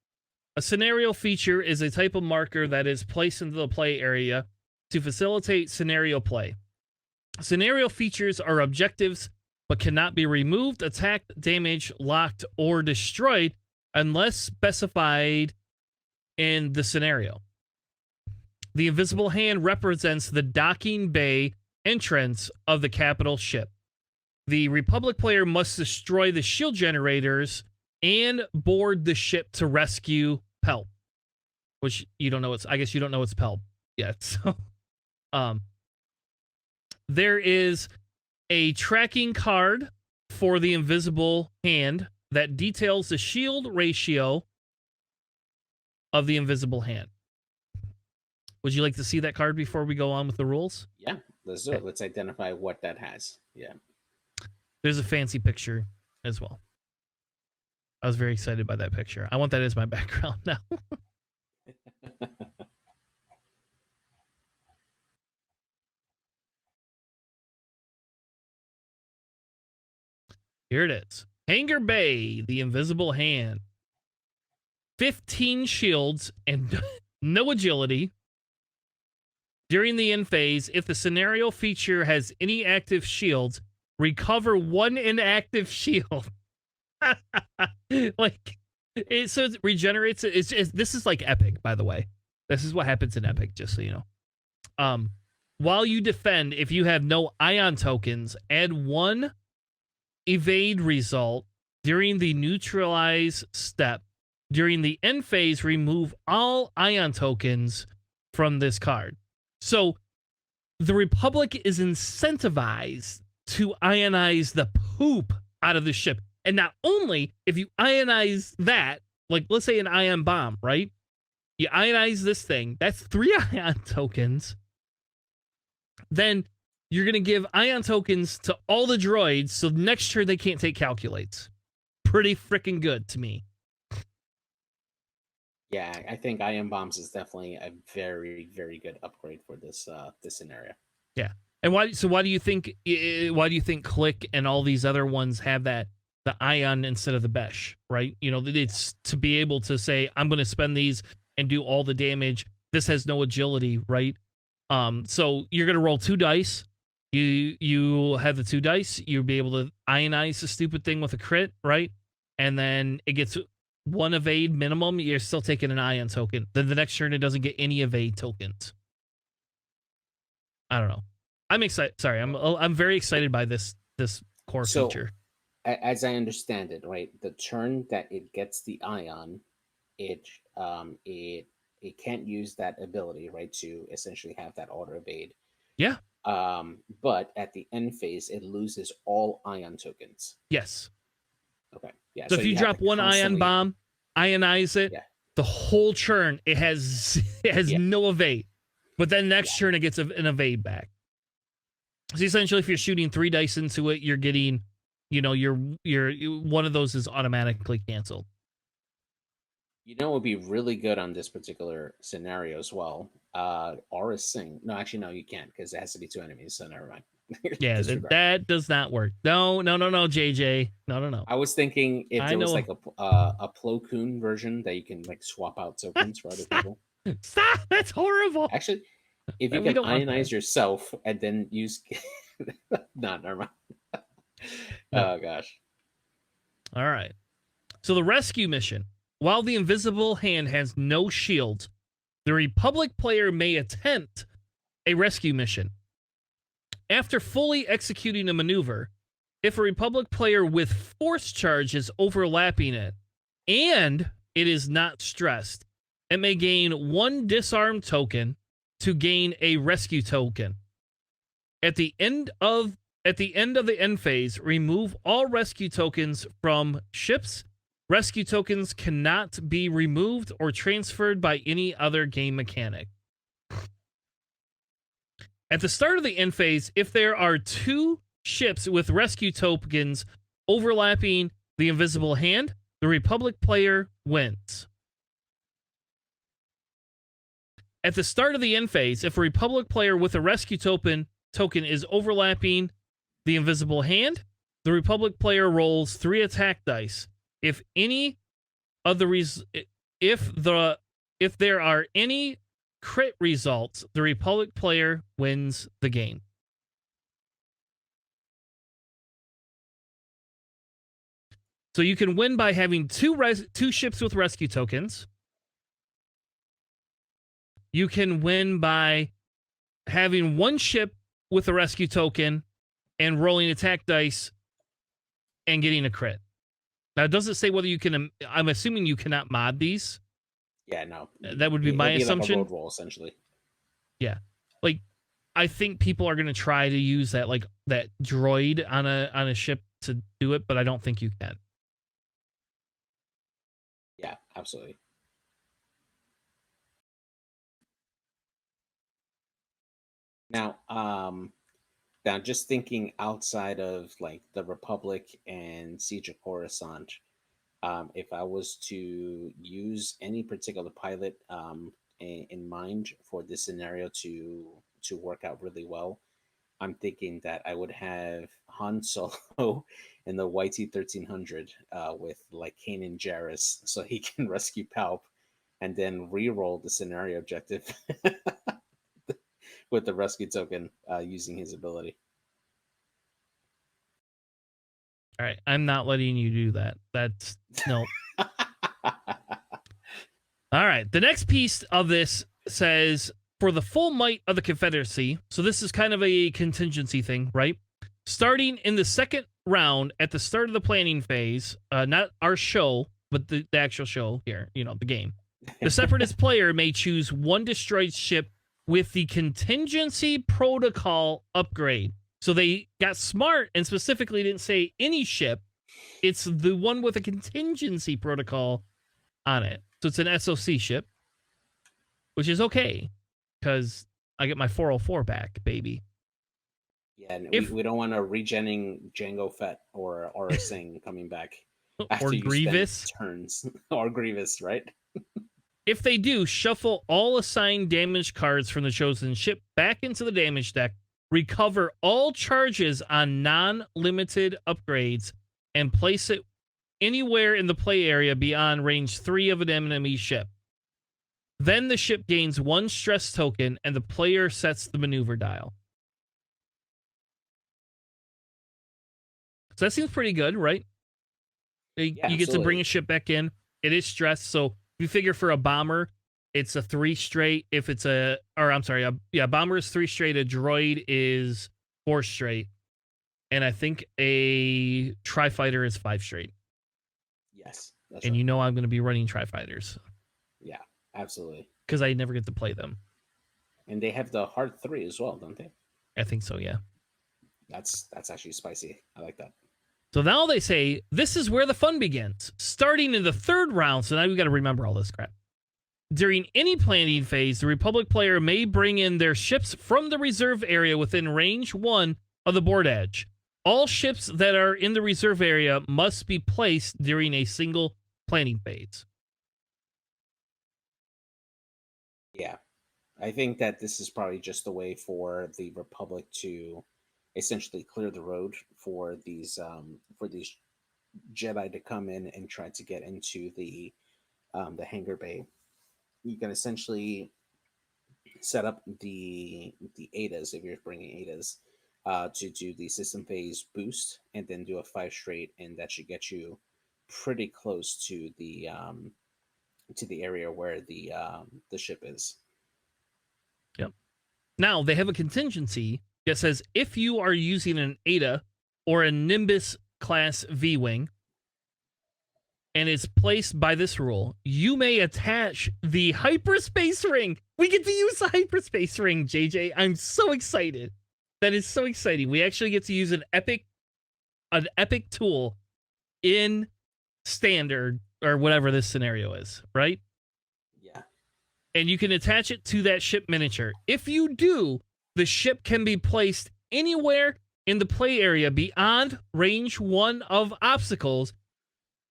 A: A scenario feature is a type of marker that is placed into the play area to facilitate scenario play. Scenario features are objectives but cannot be removed, attacked, damaged, locked, or destroyed unless specified in the scenario. The invisible hand represents the docking bay entrance of the capital ship. The Republic player must destroy the shield generators and board the ship to rescue Pelp, which you don't know. I guess you don't know it's Pelp yet. So, there is a tracking card for the invisible hand that details the shield ratio of the invisible hand. Would you like to see that card before we go on with the rules?
B: Yeah, let's do it. Let's identify what that has. Yeah.
A: There's a fancy picture as well. I was very excited by that picture. I want that as my background now. Here it is. Hangar Bay, the invisible hand. 15 shields and no agility. During the end phase, if the scenario feature has any active shields, recover 1 inactive shield. Like, so it regenerates. This is like Epic, by the way. This is what happens in Epic, just so you know. While you defend, if you have no ion tokens, add 1 evade result during the neutralize step. During the end phase, remove all ion tokens from this card. So the Republic is incentivized to ionize the poop out of the ship. And not only if you ionize that, like let's say an ion bomb, right? You ionize this thing, that's 3 ion tokens. Then you're going to give ion tokens to all the droids, so next turn they can't take calculates. Pretty freaking good to me.
B: Yeah, I think ion bombs is definitely a very, very good upgrade for this this scenario.
A: Yeah. And why do you think Click and all these other ones have that, the ion instead of the Besh, right? You know, it's to be able to say, I'm going to spend these and do all the damage. This has no agility, right? So you're going to roll 2 dice. You have the 2 dice. You'll be able to ionize the stupid thing with a crit, right? And then it gets 1 evade minimum. You're still taking an ion token. Then the next turn, it doesn't get any evade tokens. I don't know. I'm excited. Sorry, I'm very excited by this core feature.
B: As I understand it, right, the turn that it gets the ion, it can't use that ability, right, to essentially have that auto evade.
A: Yeah.
B: But at the end phase, it loses all ion tokens.
A: Yes.
B: Okay. Yeah.
A: So if you drop one ion bomb, ionize it, the whole turn it has no evade, but then next turn it gets an evade back. So essentially, if you're shooting 3 dice into it, you're getting, your one of those is automatically canceled.
B: You know, it would be really good on this particular scenario as well. Aura Sing. No, actually, no, you can't because it has to be 2 enemies. So never mind.
A: Yeah, that does not work. No, JJ. No.
B: I was thinking if there was like a Plo Koon version that you can like swap out tokens for other people.
A: Stop! That's horrible.
B: Actually, if you can ionize yourself and then use, no, never mind. Oh gosh.
A: All right. So the rescue mission. While the invisible hand has no shield, the Republic player may attempt a rescue mission. After fully executing a maneuver, if a Republic player with force charge is overlapping it, and it is not stressed, it may gain 1 disarm token to gain a rescue token. At the end of the end phase, remove all rescue tokens from ships. Rescue tokens cannot be removed or transferred by any other game mechanic. At the start of the end phase, if there are 2 ships with rescue tokens overlapping the invisible hand, the Republic player wins. At the start of the end phase, if a Republic player with a rescue token is overlapping the invisible hand, the Republic player rolls 3 attack dice. If there are any crit results, the Republic player wins the game. So you can win by having 2 ships with rescue tokens. You can win by having 1 ship with a rescue token and rolling attack dice and getting a crit. Now, it doesn't say whether you can. I'm assuming you cannot mod these.
B: Yeah, no.
A: That would be my assumption.
B: Like a road roll, essentially.
A: Yeah, like I think people are going to try to use that, like that droid on a ship to do it, but I don't think you can.
B: Yeah, absolutely. Now, just thinking outside of like the Republic and Siege of Coruscant, if I was to use any particular pilot in mind for this scenario to work out really well, I'm thinking that I would have Han Solo in the YT-1300 with like Kanan Jarrus, so he can rescue Palp, and then re-roll the scenario objective with the rescue token using his ability.
A: All right, I'm not letting you do that. That's no. All right, the next piece of this says, for the full might of the Confederacy, so this is kind of a contingency thing, right? Starting in the second round at the start of the planning phase, not our show, but the actual show here, the game. The Separatist player may choose 1 destroyed ship with the contingency protocol upgrade. So they got smart and specifically didn't say any ship. It's the one with a contingency protocol on it. So it's an SOC ship, which is okay because I get my 404 back, baby.
B: Yeah, and we don't want a regenning Jango Fett or a Sing coming back after
A: or Grievous
B: turns or Grievous, right?
A: If they do, shuffle all assigned damage cards from the chosen ship back into the damage deck. Recover all charges on non-limited upgrades and place it anywhere in the play area beyond range 3 of an enemy ship. Then the ship gains 1 stress token and the player sets the maneuver dial. So that seems pretty good, right? You get to bring a ship back in. It is stressed, so if you figure for a bomber, it's a 3 straight. If it's bomber is 3 straight. A droid is 4 straight. And I think a tri-fighter is 5 straight.
B: Yes.
A: and right. You know I'm going to be running Tri-Fighters.
B: Yeah, absolutely.
A: Because I never get to play them.
B: And they have the Hard 3 as well, don't they?
A: I think so, yeah.
B: That's actually spicy. I like that.
A: So now they say, this is where the fun begins. Starting in the third round, so now we got to remember all this crap. During any planning phase, the Republic player may bring in their ships from the reserve area within range 1 of the board edge. All ships that are in the reserve area must be placed during a single planning phase.
B: Yeah. I think that this is probably just a way for the Republic to essentially clear the road for these Jedi to come in and try to get into the hangar bay. You can essentially set up the ADAs, if you're bringing ADAs, to do the system phase boost, and then do a 5 straight, and that should get you pretty close to the area where the ship is.
A: Yep. Now they have a contingency that says if you are using an ADA or a Nimbus class V-wing, and it's placed by this rule, you may attach the hyperspace ring. We get to use the hyperspace ring, JJ. I'm so excited. That is so exciting. We actually get to use an epic tool in standard or whatever this scenario is, right?
B: Yeah.
A: And you can attach it to that ship miniature. If you do, the ship can be placed anywhere in the play area beyond range 1 of obstacles,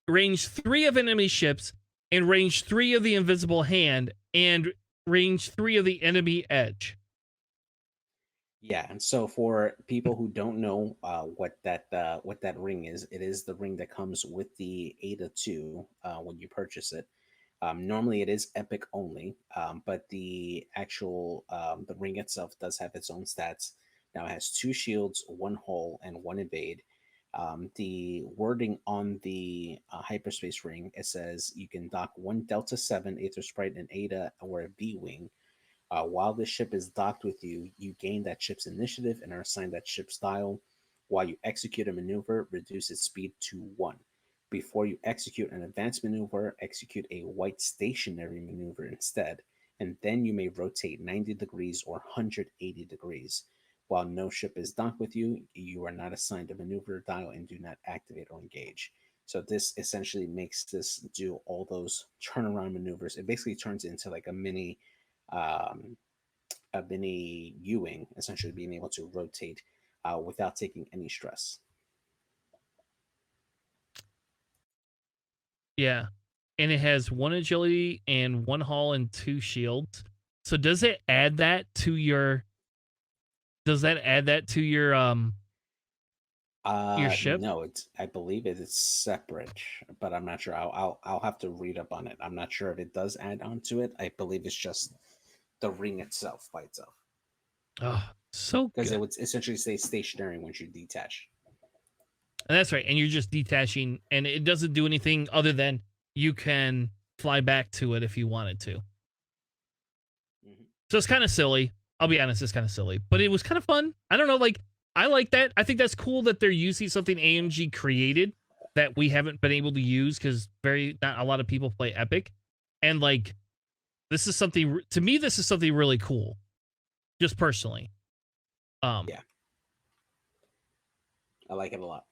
A: range 3 of enemy ships, and range 3 of the invisible hand, and range 3 of the enemy edge.
B: Yeah, and so for people who don't know what that ring is, it is the ring that comes with the ADA 2 when you purchase it. Normally it is epic only, but the actual the ring itself does have its own stats. Now it has 2 shields, 1 hull, and 1 evade. The wording on the hyperspace ring, it says you can dock 1 Delta 7 Aether Sprite, an ADA, or a V-wing. While the ship is docked with you, you gain that ship's initiative and are assigned that ship's style. While you execute a maneuver, reduce its speed to 1. Before you execute an advanced maneuver, execute a white stationary maneuver instead, and then you may rotate 90 degrees or 180 degrees. While no ship is docked with you, you are not assigned a maneuver dial and do not activate or engage. So this essentially makes this do all those turnaround maneuvers. It basically turns into like a mini U-wing, essentially being able to rotate without taking any stress.
A: Yeah, and it has 1 agility and 1 hull and 2 shields. So does it add that to your? Does that add that to your ship?
B: No, I believe it is separate, but I'm not sure. I'll have to read up on it. I'm not sure if it does add on to it. I believe it's just the ring itself by itself.
A: Oh, so
B: because it would essentially stay stationary once you detach.
A: And that's right. And you're just detaching, and it doesn't do anything other than you can fly back to it if you wanted to. Mm-hmm. So it's kind of silly. I'll be honest, it's kind of silly, but it was kind of fun. I don't know, like, I like that. I think that's cool that they're using something AMG created that we haven't been able to use because not a lot of people play Epic. And like, this is something, to me, this is something really cool. Just personally.
B: Yeah. I like it a lot.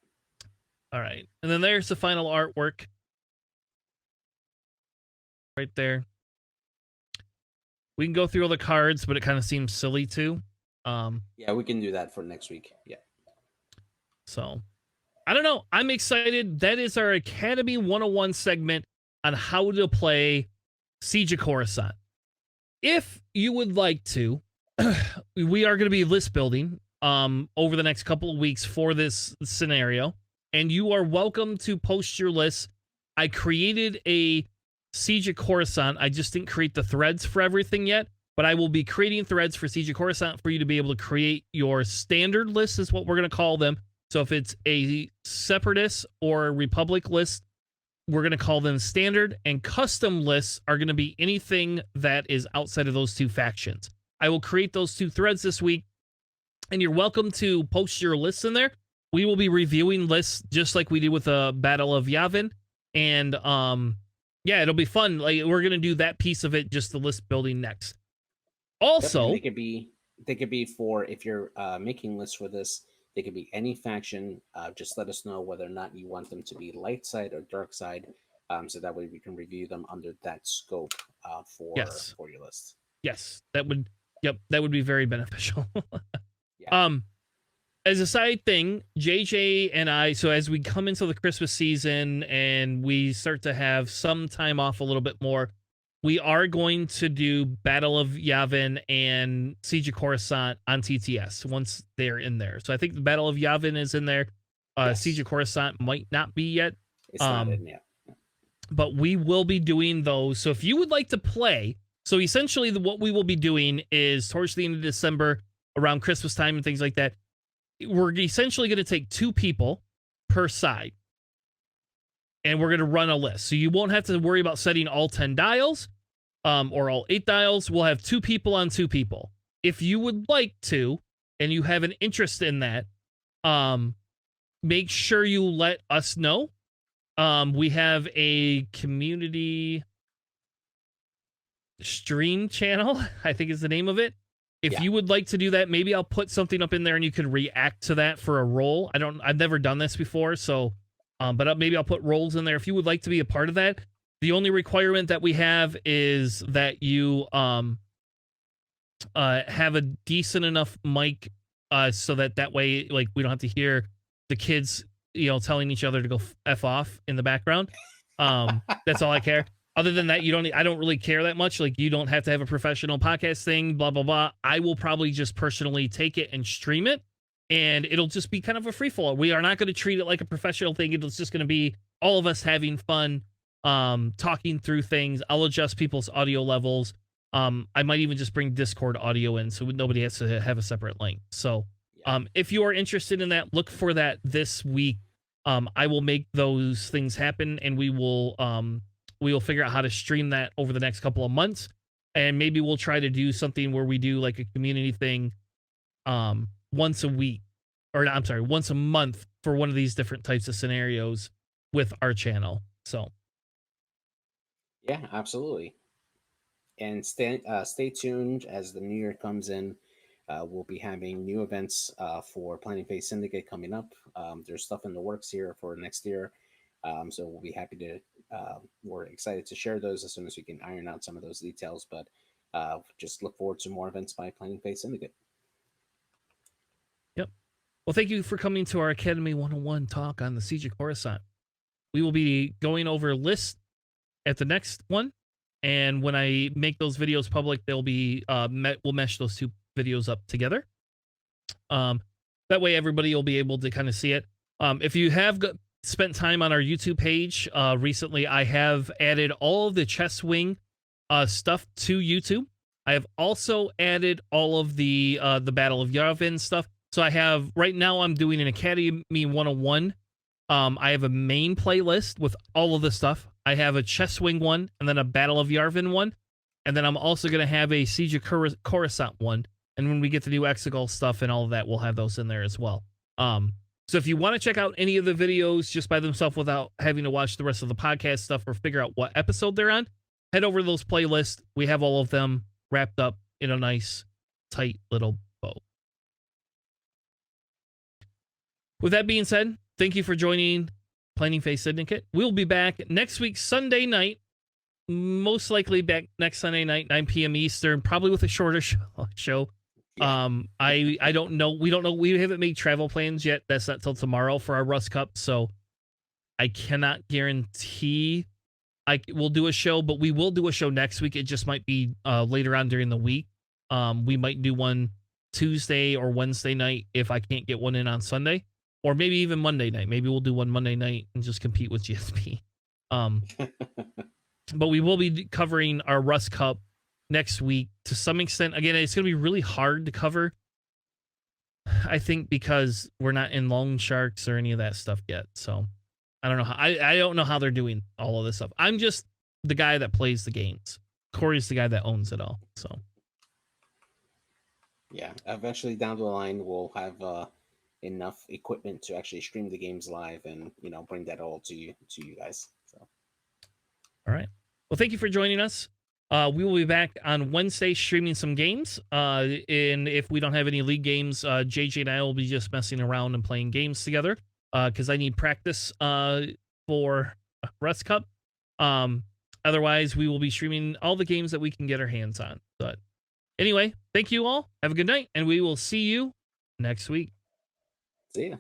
A: All right. And then there's the final artwork. Right there. We can go through all the cards, but it kind of seems silly too.
B: Yeah, we can do that for next week. Yeah.
A: So, I don't know. I'm excited. That is our Academy 101 segment on how to play Siege of Coruscant. If you would like to, we are going to be list building over the next couple of weeks for this scenario, and you are welcome to post your lists. I created a Siege of Coruscant. I just didn't create the threads for everything yet, but I will be creating threads for Siege of Coruscant for you to be able to create your standard list, is what we're going to call them. So if it's a Separatist or a Republic list, we're going to call them standard, and custom lists are going to be anything that is outside of those two factions. I will create those 2 threads this week, and you're welcome to post your lists in there. We will be reviewing lists just like we did with the Battle of Yavin. And yeah, it'll be fun. Like, we're gonna do that piece of it, just the list building next. Also,
B: they could be for, if you're making lists for this, they could be any faction. Just let us know whether or not you want them to be light side or dark side, so that way we can review them under that scope for your list.
A: Yes, that would be very beneficial. Yeah. As a side thing, JJ and I, so as we come into the Christmas season and we start to have some time off a little bit more, we are going to do Battle of Yavin and Siege of Coruscant on TTS once they're in there. So I think the Battle of Yavin is in there. Yes. Siege of Coruscant might not be yet.
B: It's not in yet.
A: But we will be doing those. So if you would like to play, so essentially what we will be doing is towards the end of December, around Christmas time and things like that, we're essentially going to take 2 people per side. And we're going to run a list. So you won't have to worry about setting all 10 dials or all 8 dials. We'll have 2 people on 2 people. If you would like to, and you have an interest in that, make sure you let us know. We have a community stream channel, I think is the name of it. If you would like to do that, maybe I'll put something up in there and you can react to that for a role. I've never done this before, so but maybe I'll put roles in there if you would like to be a part of that. The only requirement that we have is that you have a decent enough mic so that way, like, we don't have to hear the kids, telling each other to go F off in the background. That's all I care. Other than that, I don't really care that much. Like, you don't have to have a professional podcast thing, blah, blah, blah. I will probably just personally take it and stream it, and it'll just be kind of a free fall. We are not going to treat it like a professional thing. It's just going to be all of us having fun, talking through things. I'll adjust people's audio levels. I might even just bring Discord audio in so nobody has to have a separate link. So if you are interested in that, look for that this week. I will make those things happen, and we will figure out how to stream that over the next couple of months. And maybe we'll try to do something where we do like a community thing once a week, or I'm sorry, once a month for one of these different types of scenarios with our channel. So
B: yeah, absolutely. And stay tuned as the new year comes in. We'll be having new events for Planning Phase Syndicate coming up. There's stuff in the works here for next year. So we'll be happy to, we're excited to share those as soon as we can iron out some of those details, but just look forward to more events by Planning Phase Syndicate.
A: Yep. Well, thank you for coming to our Academy 101 talk on the Siege of Coruscant. We will be going over lists at the next one, and when I make those videos public, they'll be, we'll mesh those 2 videos up together. That way everybody will be able to kind of see it. If you have spent time on our YouTube page recently, I have added all of the Chess Wing stuff to YouTube. I have also added all of the Battle of Yavin stuff. So I have, right now I'm doing an Academy 101. I have a main playlist with all of the stuff. I have a Chess Wing one, and then a Battle of Yavin one. And then I'm also going to have a Siege of Coruscant one. And when we get the new Exegol stuff and all of that, we'll have those in there as well. So if you want to check out any of the videos just by themselves without having to watch the rest of the podcast stuff or figure out what episode they're on, head over to those playlists. We have all of them wrapped up in a nice, tight little bow. With that being said, thank you for joining Planning Phase Syndicate. We'll be back next week, Sunday night. Most likely back next Sunday night, 9 p.m. Eastern, probably with a shorter show. Yeah. I don't know. We don't know. We haven't made travel plans yet. That's not till tomorrow for our Rust Cup. So I cannot guarantee we'll do a show, but we will do a show next week. It just might be later on during the week. We might do one Tuesday or Wednesday night if I can't get one in on Sunday, or maybe even Monday night. Maybe we'll do one Monday night and just compete with GSP. But we will be covering our Rust Cup next week to some extent. Again, it's going to be really hard to cover, I think, because we're not in Long Sharks or any of that stuff yet. So I don't know how I don't know how they're doing all of this stuff. I'm just the guy that plays the games. Corey's the guy that owns it all. So
B: yeah, eventually down the line we'll have enough equipment to actually stream the games live and bring that all to you guys. So
A: All right. Well, thank you for joining us. We will be back on Wednesday streaming some games. And if we don't have any league games, JJ and I will be just messing around and playing games together because I need practice for Rust Cup. Otherwise, we will be streaming all the games that we can get our hands on. But anyway, thank you all. Have a good night, and we will see you next week.
B: See ya.